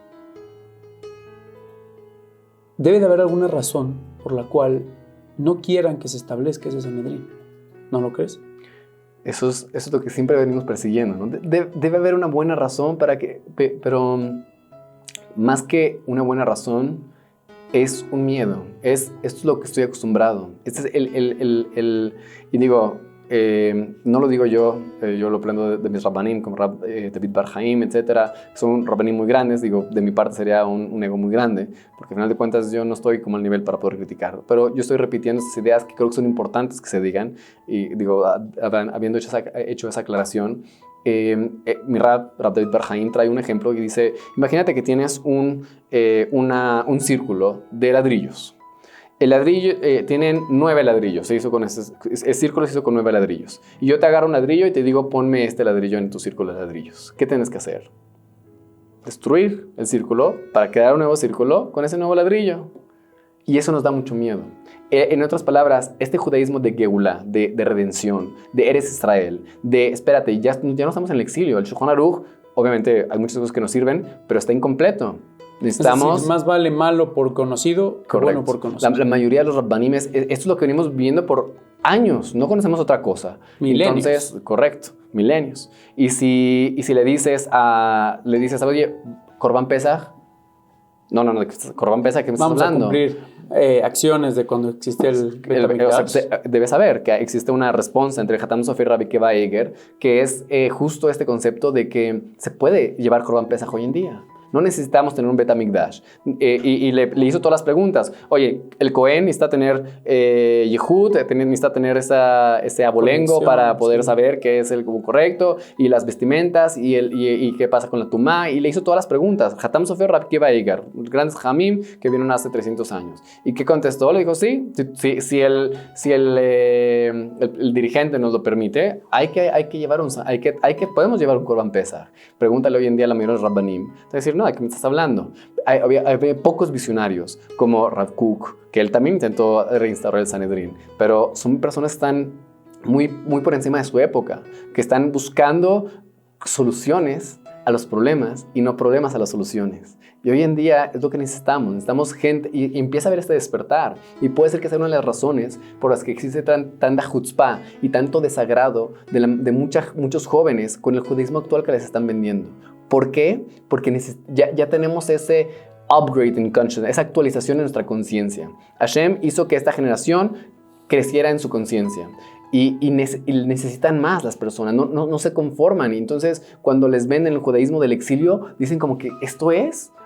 debe de haber alguna razón por la cual no quieran que se establezca ese Sanedrín. ¿No lo crees? Eso es lo que siempre venimos persiguiendo, ¿no? Debe haber una buena razón pero más que una buena razón, es un miedo. Esto es lo que estoy acostumbrado. Este es y digo, no lo digo yo lo aprendo de mis rabbanim, como David Bar Haim, etcétera. Son rabbanim muy grandes. Digo, de mi parte sería un ego muy grande, porque al final de cuentas yo no estoy como al nivel para poder criticarlo. Pero yo estoy repitiendo estas ideas que creo que son importantes que se digan. Y digo, habiendo hecho esa aclaración, mi Rab David Bar Haim trae un ejemplo y dice, imagínate que tienes un círculo de ladrillos. El ladrillo, tienen 9 ladrillos, el círculo se hizo con 9 ladrillos. Y yo te agarro un ladrillo y te digo, ponme este ladrillo en tu círculo de ladrillos. ¿Qué tienes que hacer? Destruir el círculo para crear un nuevo círculo con ese nuevo ladrillo. Y eso nos da mucho miedo. En otras palabras, este judaísmo de Geulá, de redención, de Eretz Israel, espérate, ya no estamos en el exilio. El Shulchan Aruch, obviamente hay muchas cosas que nos sirven, pero está incompleto. Necesitamos... Es decir, más vale malo por conocido que bueno por conocido. La mayoría de los rabbaníes, esto es lo que venimos viviendo por años. No conocemos otra cosa. Milenios. Entonces, correcto, milenios. Y si le dices, oye, Corban Pesach, no, Corban Pesach, ¿qué me estás hablando? Vamos a cumplir acciones de cuando existía el Bet HaMikdash. Debes saber que existe una respuesta entre Hatam Sofer y Rabbi Akiva Eiger, que es justo este concepto de que se puede llevar Corban Pesach hoy en día. No necesitamos tener un Bet HaMikdash. Y le hizo todas las preguntas. Oye, el Cohen necesita tener Yehud, necesita tener ese abolengo para poder saber qué es el correcto, y las vestimentas, y qué pasa con la tumá. Y le hizo todas las preguntas. Hatam Sofer, Rabbi Akiva Eiger, grandes jamim que vinieron hace 300 años. ¿Y qué contestó? Le dijo, sí, si el dirigente nos lo permite, podemos llevar un Korban Pesach. Pregúntale hoy en día a la mayoría de los rabbanim. Es decir, no, ¿de qué me estás hablando? Había pocos visionarios, como Rav Kook, que él también intentó reinstaurar el Sanedrín, pero son personas que están muy, muy por encima de su época, que están buscando soluciones a los problemas y no problemas a las soluciones. Y hoy en día es lo que necesitamos gente y empieza a ver este despertar. Y puede ser que sea una de las razones por las que existe tanta chutzpah y tanto desagrado de muchos jóvenes con el judaísmo actual que les están vendiendo. ¿Por qué? Porque ya tenemos ese upgrade in consciousness, esa actualización en nuestra conciencia. Hashem hizo que esta generación creciera en su conciencia. Y necesitan más las personas, no se conforman. Y entonces, cuando les ven en el judaísmo del exilio, dicen como que esto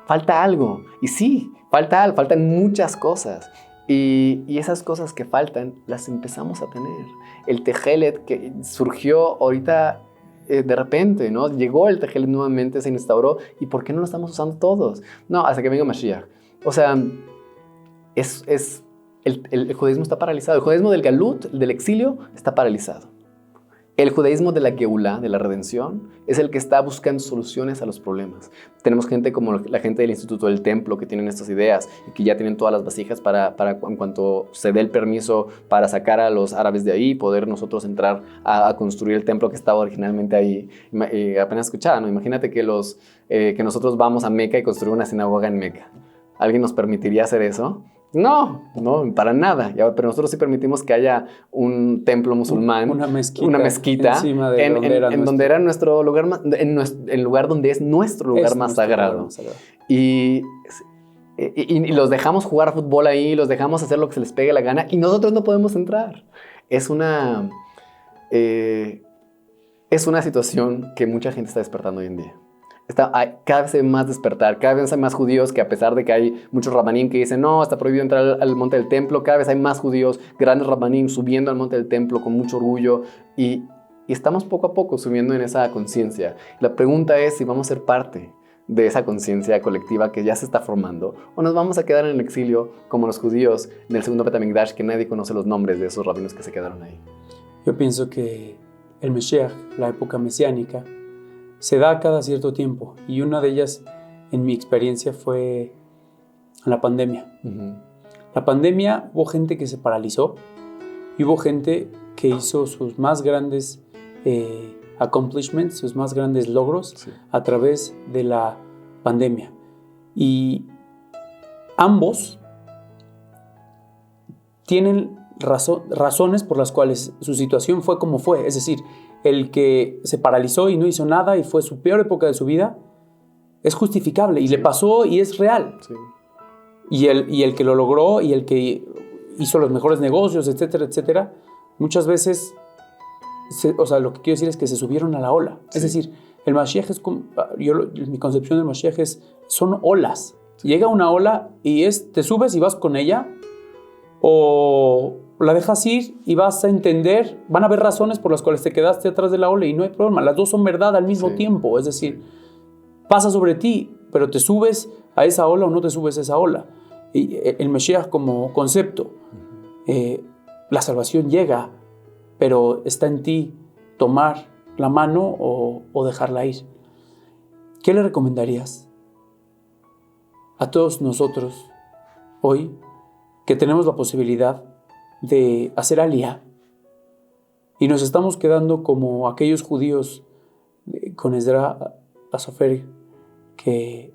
falta algo. Y sí, faltan muchas cosas. Y esas cosas que faltan, las empezamos a tener. El tejelet que surgió ahorita de repente, ¿no? Llegó el tejelet nuevamente, se instauró. ¿Y por qué no lo estamos usando todos? No, hasta que venga Mashiach. O sea, el judaísmo está paralizado. El judaísmo del galut, del exilio, está paralizado. El judaísmo de la Geulá, de la redención, es el que está buscando soluciones a los problemas. Tenemos gente como la gente del Instituto del Templo que tienen estas ideas y que ya tienen todas las vasijas para en cuanto se dé el permiso para sacar a los árabes de ahí, poder nosotros entrar a construir el templo que estaba originalmente ahí. Apenas escuchaba, ¿no? Imagínate que nosotros vamos a Meca y construir una sinagoga en Meca. ¿Alguien nos permitiría hacer eso? No, para nada. Pero nosotros sí permitimos que haya un templo musulmán, una mezquita encima de donde era nuestro lugar más, en lugar donde es nuestro lugar más sagrado. Y los dejamos jugar fútbol ahí, los dejamos hacer lo que se les pegue la gana y nosotros no podemos entrar. Es una situación que mucha gente está despertando hoy en día. Cada vez hay más despertar, cada vez hay más judíos que, a pesar de que hay muchos rabanim que dicen no, está prohibido entrar al monte del templo, cada vez hay más judíos, grandes rabanim subiendo al monte del templo con mucho orgullo y estamos poco a poco subiendo en esa conciencia. La pregunta es si vamos a ser parte de esa conciencia colectiva que ya se está formando o nos vamos a quedar en el exilio como los judíos en el segundo Bet HaMikdash, que nadie conoce los nombres de esos rabinos que se quedaron ahí. Yo pienso que el Mashiach, la época mesiánica, se da cada cierto tiempo y una de ellas, en mi experiencia, fue la pandemia. Uh-huh. La pandemia, hubo gente que se paralizó y hubo gente que hizo sus más grandes accomplishments, sus más grandes logros a través de la pandemia. Y ambos tienen razones por las cuales su situación fue como fue. Es decir, el que se paralizó y no hizo nada y fue su peor época de su vida es justificable y le pasó y es real. Sí. Y el que lo logró y el que hizo los mejores negocios, etcétera, etcétera, muchas veces, lo que quiero decir es que se subieron a la ola. Sí. Es decir, el Mashiach es como, mi concepción del Mashiach son olas. Sí. Llega una ola y te subes y vas con ella, o la dejas ir y vas a entender, van a haber razones por las cuales te quedaste atrás de la ola y no hay problema, las dos son verdad al mismo tiempo, es decir, pasa sobre ti, pero te subes a esa ola o no te subes a esa ola. Y el Mashiach como concepto, la salvación llega, pero está en ti tomar la mano o dejarla ir. ¿Qué le recomendarías a todos nosotros hoy que tenemos la posibilidad de hacer aliyá y nos estamos quedando como aquellos judíos con Ezra Asofer que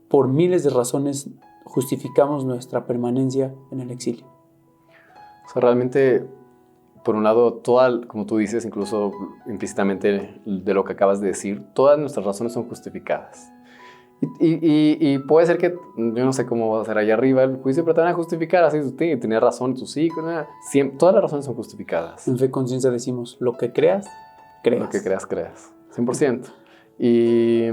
por miles de razones justificamos nuestra permanencia en el exilio? O sea, realmente, por un lado, como tú dices, incluso implícitamente de lo que acabas de decir, todas nuestras razones son justificadas. Y puede ser que, yo no sé cómo va a ser allá arriba el juicio, pero te van a justificar así, tienes razón, tus hijos, todas las razones son justificadas. En Fe Conciencia decimos, lo que creas, creas. Lo que creas, creas. 100%. Y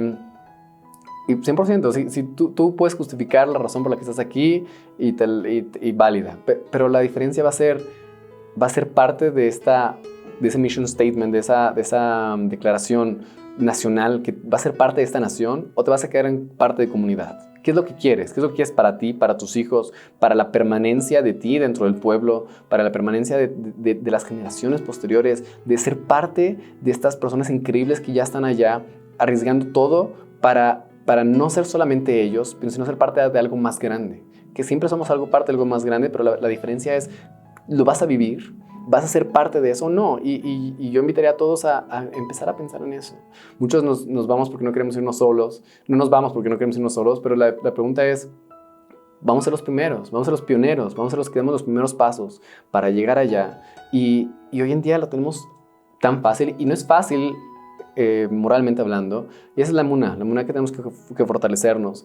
100%, si tú puedes justificar la razón por la que estás aquí y válida, pero la diferencia va a ser parte de ese mission statement, de esa declaración nacional, que va a ser parte de esta nación, o te vas a quedar en parte de comunidad. ¿Qué es lo que quieres? ¿Qué es lo que quieres para ti, para tus hijos, para la permanencia de ti dentro del pueblo, para la permanencia de las generaciones posteriores, de ser parte de estas personas increíbles que ya están allá, arriesgando todo para para no ser solamente ellos, sino ser parte de algo más grande. Que siempre somos parte de algo más grande, pero la diferencia es, ¿lo vas a vivir? ¿Vas a ser parte de eso o no? Y yo invitaría a todos a empezar a pensar en eso. Muchos nos vamos porque no queremos irnos solos. No nos vamos porque no queremos irnos solos, pero la pregunta es, vamos a ser los primeros, vamos a ser los pioneros, vamos a ser los que demos los primeros pasos para llegar allá. Y hoy en día lo tenemos tan fácil, y no es fácil moralmente hablando, y esa es la emuná que tenemos que fortalecernos.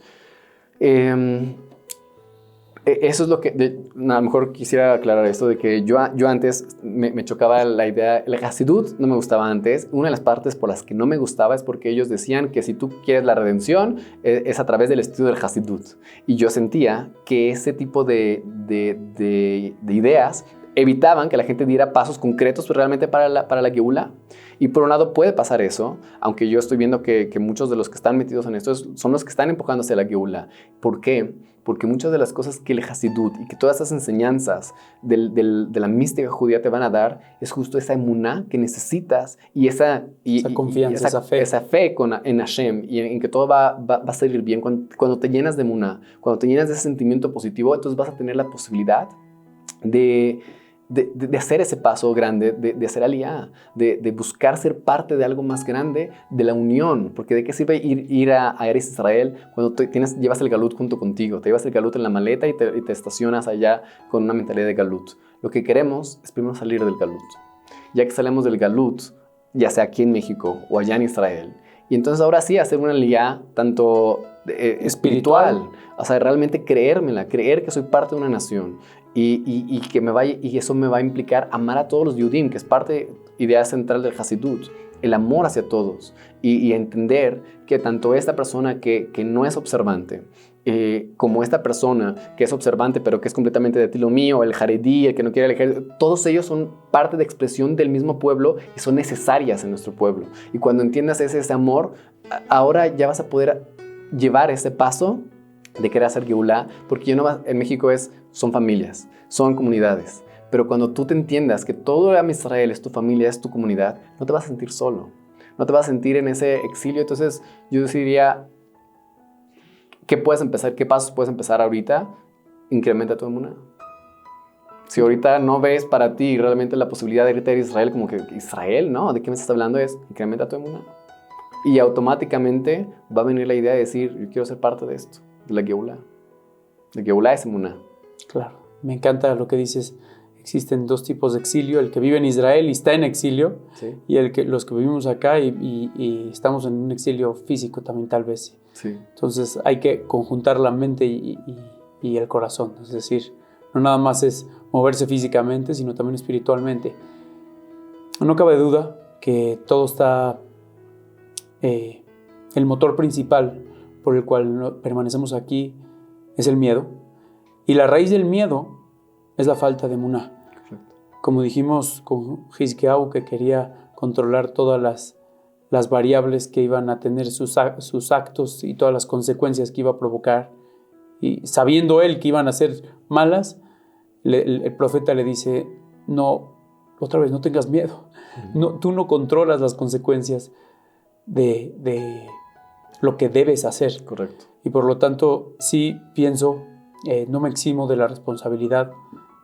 Eso es lo que, a lo mejor quisiera aclarar esto, de que yo antes me chocaba la idea, el Hasidut no me gustaba antes. Una de las partes por las que no me gustaba es porque ellos decían que si tú quieres la redención es a través del estudio del Hasidut. Y yo sentía que ese tipo de ideas evitaban que la gente diera pasos concretos realmente para la Geulá. Y por un lado puede pasar eso, aunque yo estoy viendo que muchos de los que están metidos en esto son los que están empujando hacia la Geulá. ¿Por qué? Porque muchas de las cosas que el Hasidut y que todas esas enseñanzas de la mística judía te van a dar es justo esa emuná que necesitas y esa confianza, esa fe en Hashem y en que todo va a salir bien. Cuando te llenas de emuná, cuando te llenas de ese sentimiento positivo, entonces vas a tener la posibilidad de hacer ese paso grande, de hacer aliyá, de buscar ser parte de algo más grande, de la unión. Porque ¿de qué sirve ir a Eretz Israel cuando llevas el galut junto contigo? Te llevas el galut en la maleta y te estacionas allá con una mentalidad de galut. Lo que queremos es primero salir del galut. Ya que salimos del galut, ya sea aquí en México o allá en Israel, y entonces ahora sí hacer una aliyá tanto espiritual, o sea, realmente creer que soy parte de una nación. Y eso me va a implicar amar a todos los Yudim, que es parte, idea central del Hasidut, el amor hacia todos, y entender que tanto esta persona que no es observante, como esta persona que es observante pero que es completamente de estilo mío, el Haredí, el que no quiere el ejército, todos ellos son parte de expresión del mismo pueblo y son necesarias en nuestro pueblo. Y cuando entiendas ese amor, ahora ya vas a poder llevar ese paso de querer hacer Geulá, porque en México son familias, son comunidades. Pero cuando tú te entiendas que todo el Am Israel es tu familia, es tu comunidad, no te vas a sentir solo, no te vas a sentir en ese exilio. Entonces yo diría, ¿qué pasos puedes empezar ahorita? Incrementa tu emuná. Si ahorita no ves para ti realmente la posibilidad de irte a Israel, como que Israel, ¿no? ¿De qué me estás hablando? Incrementa tu emuná. Y automáticamente va a venir la idea de decir, yo quiero ser parte de esto, de la Geulá. La Geulá es emuná. Claro, me encanta lo que dices. Existen dos tipos de exilio, el que vive en Israel y está en exilio, sí, y los que vivimos acá y estamos en un exilio físico también tal vez. Sí. Entonces hay que conjuntar la mente y el corazón, es decir, no nada más es moverse físicamente, sino también espiritualmente. No cabe duda que todo está, el motor principal por el cual permanecemos aquí es el miedo, y la raíz del miedo es la falta de emuná. Como dijimos con Hizkiyahu, que quería controlar todas las variables que iban a tener sus actos y todas las consecuencias que iba a provocar, y sabiendo él que iban a ser malas, el profeta le dice, no, otra vez, no tengas miedo. No, tú no controlas las consecuencias de lo que debes hacer. Correcto. Y por lo tanto, sí pienso, no me eximo de la responsabilidad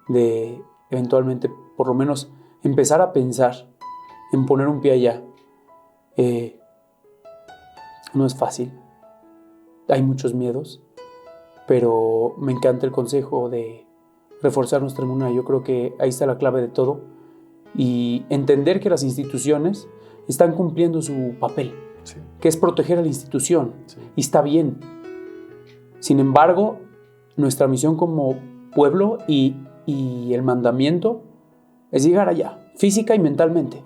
de eventualmente, por lo menos, empezar a pensar en poner un pie allá. No es fácil, hay muchos miedos, pero me encanta el consejo de reforzar nuestra emuná. Yo creo que ahí está la clave de todo, y entender que las instituciones están cumpliendo su papel, sí, que es proteger a la institución, sí, y está bien. Sin embargo, nuestra misión como pueblo y el mandamiento es llegar allá, física y mentalmente.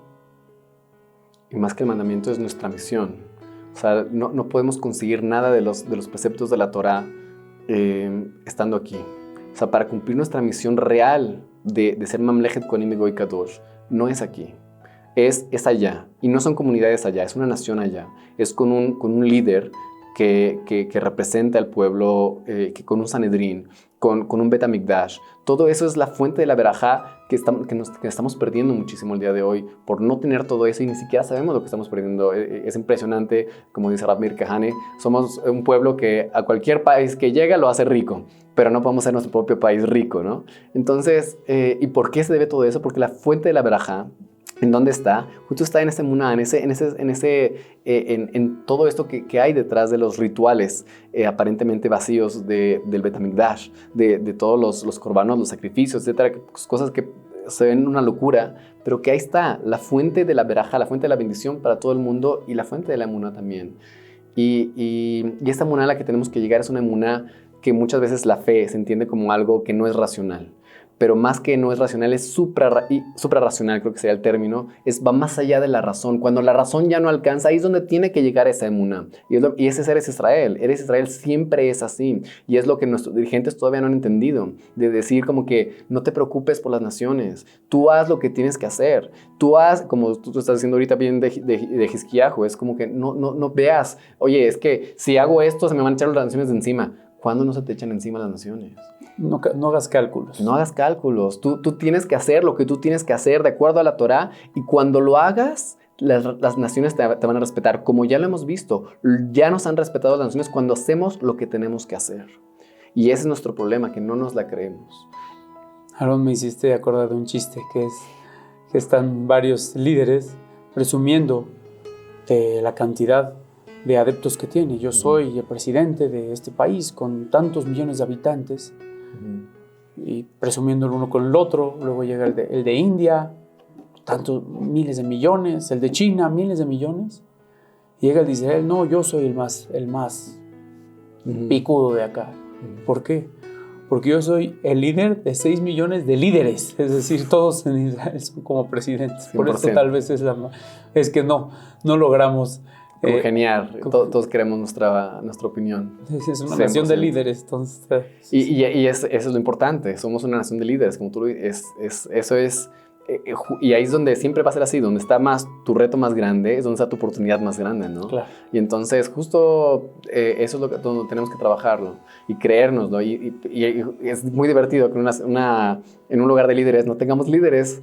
Y más que el mandamiento es nuestra misión. O sea, no podemos conseguir nada de los preceptos de la Torá estando aquí. O sea, para cumplir nuestra misión real de ser Mamlechet Kohanim Goy Kadosh, no es aquí. Es allá. Y no son comunidades allá, es una nación allá. Es con un líder que representa al pueblo, que con un Sanedrín, con un Bet HaMikdash. Todo eso es la fuente de la verajá que estamos perdiendo muchísimo el día de hoy por no tener todo eso y ni siquiera sabemos lo que estamos perdiendo. Es impresionante, como dice Rav Meir Kahane, somos un pueblo que a cualquier país que llega lo hace rico, pero no podemos ser nuestro propio país rico, ¿no? Entonces, ¿y por qué se debe todo eso? Porque la fuente de la verajá, ¿en dónde está? Justo está en ese emuná, en todo esto que hay detrás de los rituales aparentemente vacíos del Bet HaMikdash, de todos los corbanos, los sacrificios, etcétera, cosas que se ven una locura, pero que ahí está, la fuente de la verajá, la fuente de la bendición para todo el mundo y la fuente de la emuná también. Y esta emuná a la que tenemos que llegar es una emuná que muchas veces la fe se entiende como algo que no es racional. Pero más que no es racional, es suprarracional, creo que sería el término, va más allá de la razón. Cuando la razón ya no alcanza, ahí es donde tiene que llegar esa emuná. Y ese es Eretz Israel. Eretz Israel siempre es así. Y es lo que nuestros dirigentes todavía no han entendido. De decir como que no te preocupes por las naciones. Tú haz lo que tienes que hacer. Tú haz, como tú estás diciendo ahorita bien de Hizkiyahu, es como que no veas, oye, es que si hago esto se me van a echar las naciones de encima. ¿Cuándo no se te echan encima las naciones? No hagas cálculos. No hagas cálculos. Tú tienes que hacer lo que tú tienes que hacer de acuerdo a la Torá y cuando lo hagas, las naciones te van a respetar. Como ya lo hemos visto, ya nos han respetado las naciones cuando hacemos lo que tenemos que hacer. Y ese es nuestro problema, que no nos la creemos. Aaron, me hiciste acordar de un chiste que están varios líderes presumiendo de la cantidad de adeptos que tiene. Yo soy el presidente de este país con tantos millones de habitantes y presumiendo el uno con el otro. Luego llega el de India, tantos miles de millones, el de China, miles de millones. Y llega el de Israel, no, yo soy el más picudo de acá. ¿Por qué? Porque yo soy el líder de 6 millones de líderes, es decir, todos en Israel son como presidentes. 100%. Por eso tal vez es que no logramos congeniar, todos queremos nuestra opinión. Es una 100%. Nación de líderes, entonces. Y eso es lo importante, somos una nación de líderes, como tú lo dices, eso es, y ahí es donde siempre va a ser así, donde está tu reto más grande, es donde está tu oportunidad más grande, ¿no? Claro. Y entonces justo eso es donde tenemos que trabajarlo y creérnoslo, y es muy divertido que en un lugar de líderes no tengamos líderes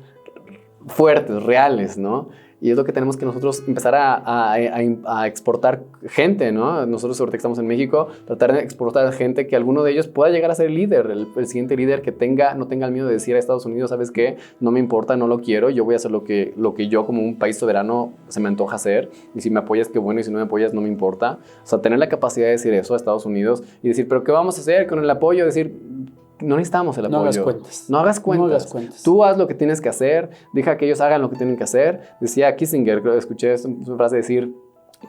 fuertes, reales, ¿no? Y es lo que tenemos que nosotros empezar a exportar gente, ¿no? Nosotros ahorita que estamos en México, tratar de exportar gente que alguno de ellos pueda llegar a ser el líder, el siguiente líder que no tenga el miedo de decir a Estados Unidos, ¿sabes qué? No me importa, no lo quiero, yo voy a hacer lo que yo como un país soberano se me antoja hacer, y si me apoyas, qué bueno, y si no me apoyas, no me importa. O sea, tener la capacidad de decir eso a Estados Unidos y decir, ¿pero qué vamos a hacer con el apoyo? Decir, no necesitamos el apoyo. No hagas cuentas. Tú haz lo que tienes que hacer. Deja que ellos hagan lo que tienen que hacer. Decía Kissinger, creo que escuché su frase decir,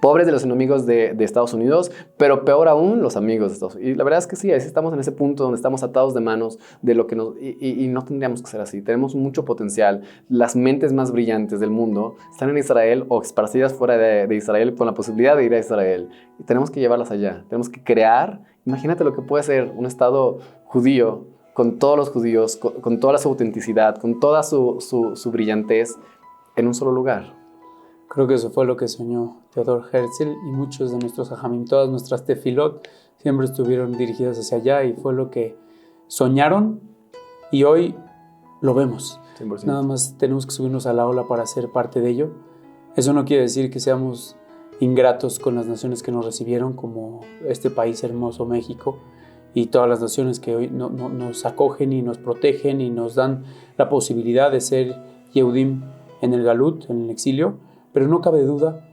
pobres de los enemigos de Estados Unidos, pero peor aún los amigos de Estados Unidos. Y la verdad es que sí, estamos en ese punto donde estamos atados de manos de lo que y no tendríamos que ser así. Tenemos mucho potencial. Las mentes más brillantes del mundo están en Israel o esparcidas fuera de Israel con la posibilidad de ir a Israel. Y tenemos que llevarlas allá. Tenemos que crear. Imagínate lo que puede ser un Estado judío con todos los judíos, con toda su autenticidad, con toda su brillantez en un solo lugar. Creo que eso fue lo que soñó Theodor Herzl y muchos de nuestros hajamim, todas nuestras tefilot siempre estuvieron dirigidas hacia allá y fue lo que soñaron y hoy lo vemos. 100%. Nada más tenemos que subirnos a la ola para ser parte de ello. Eso no quiere decir que seamos ingratos con las naciones que nos recibieron, como este país hermoso México y todas las naciones que hoy nos acogen y nos protegen y nos dan la posibilidad de ser Yehudim en el Galut, en el exilio. Pero no cabe duda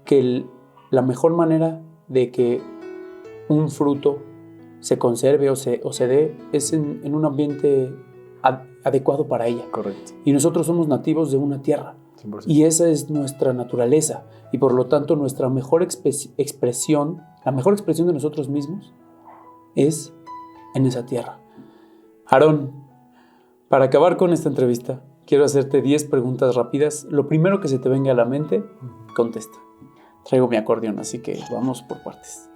que la mejor manera de que un fruto se conserve o se dé es en un ambiente adecuado para ella. Correcto. Y nosotros somos nativos de una tierra. 100%. Y esa es nuestra naturaleza. Y por lo tanto nuestra mejor expresión, la mejor expresión de nosotros mismos es en esa tierra. Aarón, para acabar con esta entrevista, quiero hacerte 10 preguntas rápidas. Lo primero que se te venga a la mente, contesta. Traigo mi acordeón, así que vamos por partes.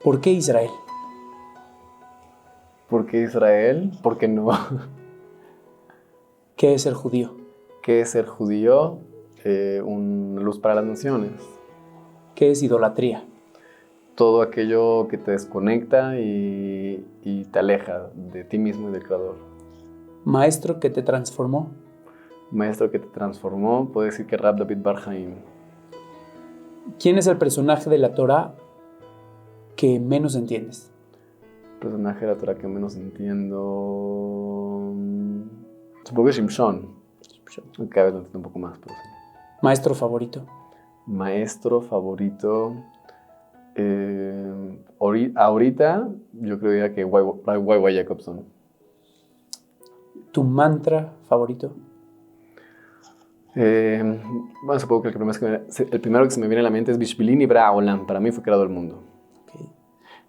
¿Por qué Israel? ¿Por qué Israel? ¿Por qué no? ¿Qué es ser judío? ¿Qué es ser judío? Una luz para las naciones. ¿Qué es idolatría? todo aquello que te desconecta y te aleja de ti mismo y del Creador. Maestro que te transformó. Maestro que te transformó, puedo decir que Rab David Bar Haim. ¿Quién es el personaje de la Torá que menos entiendes? Personaje de la Torah que menos entiendo. Supongo que Shimshon. Cada vez lo entiendo un poco más, pero sí. Maestro favorito. Maestro favorito. Ahorita yo creo que Y.Y. Jacobson. ¿Tu mantra favorito? Bueno, supongo que el primero que se me viene a la mente es Bishvili Nivra Olam. Para mí fue creado el mundo. Okay.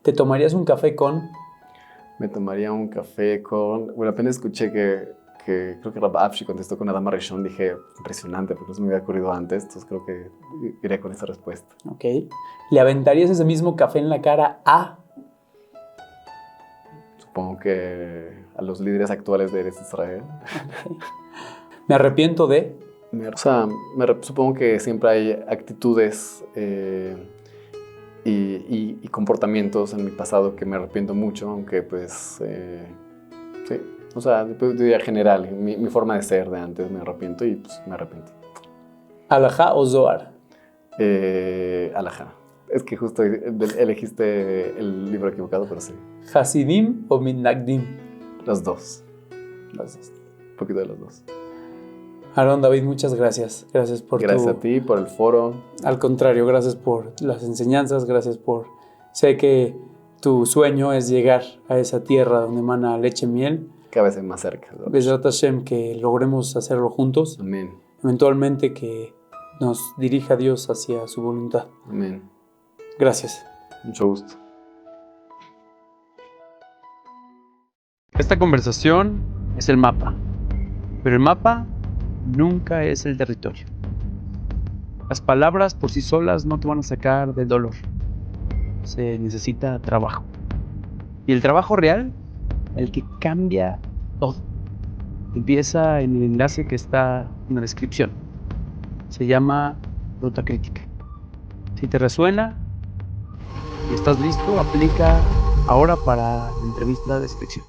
¿Te tomarías un café con? Me tomaría un café con... Bueno, apenas escuché que creo que Rab Afshi contestó con Adama Rishon. Dije, impresionante, porque no se me había ocurrido antes. Entonces creo que iré con esa respuesta. Ok. ¿Le aventarías ese mismo café en la cara a? Supongo que a los líderes actuales de Eretz Israel. Okay. Me arrepiento de... Supongo que siempre hay actitudes y comportamientos en mi pasado que me arrepiento mucho, aunque pues, sí, o sea, de general, mi forma de ser de antes me arrepiento y pues me arrepiento. ¿Alajá o Zohar? Alajá. Es que justo elegiste el libro equivocado, pero sí. ¿Hasidim o Mitnagdim? Los dos. Los dos. Un poquito de los dos. Aarón, David, muchas gracias. Gracias a ti, por el foro. Al contrario, gracias por las enseñanzas, gracias por... Sé que tu sueño es llegar a esa tierra donde emana leche y miel. Cada vez más cerca. Bezrat Hashem, que logremos hacerlo juntos. Amén. Eventualmente que nos dirija Dios hacia su voluntad. Amén. Gracias. Mucho gusto. Esta conversación es el mapa, pero el mapa nunca es el territorio. Las palabras por sí solas no te van a sacar del dolor. Se necesita trabajo. Y el trabajo real, el que cambia todo, empieza en el enlace que está en la descripción. Se llama Ruta Crítica. Si te resuena y estás listo, aplica ahora para la entrevista de selección.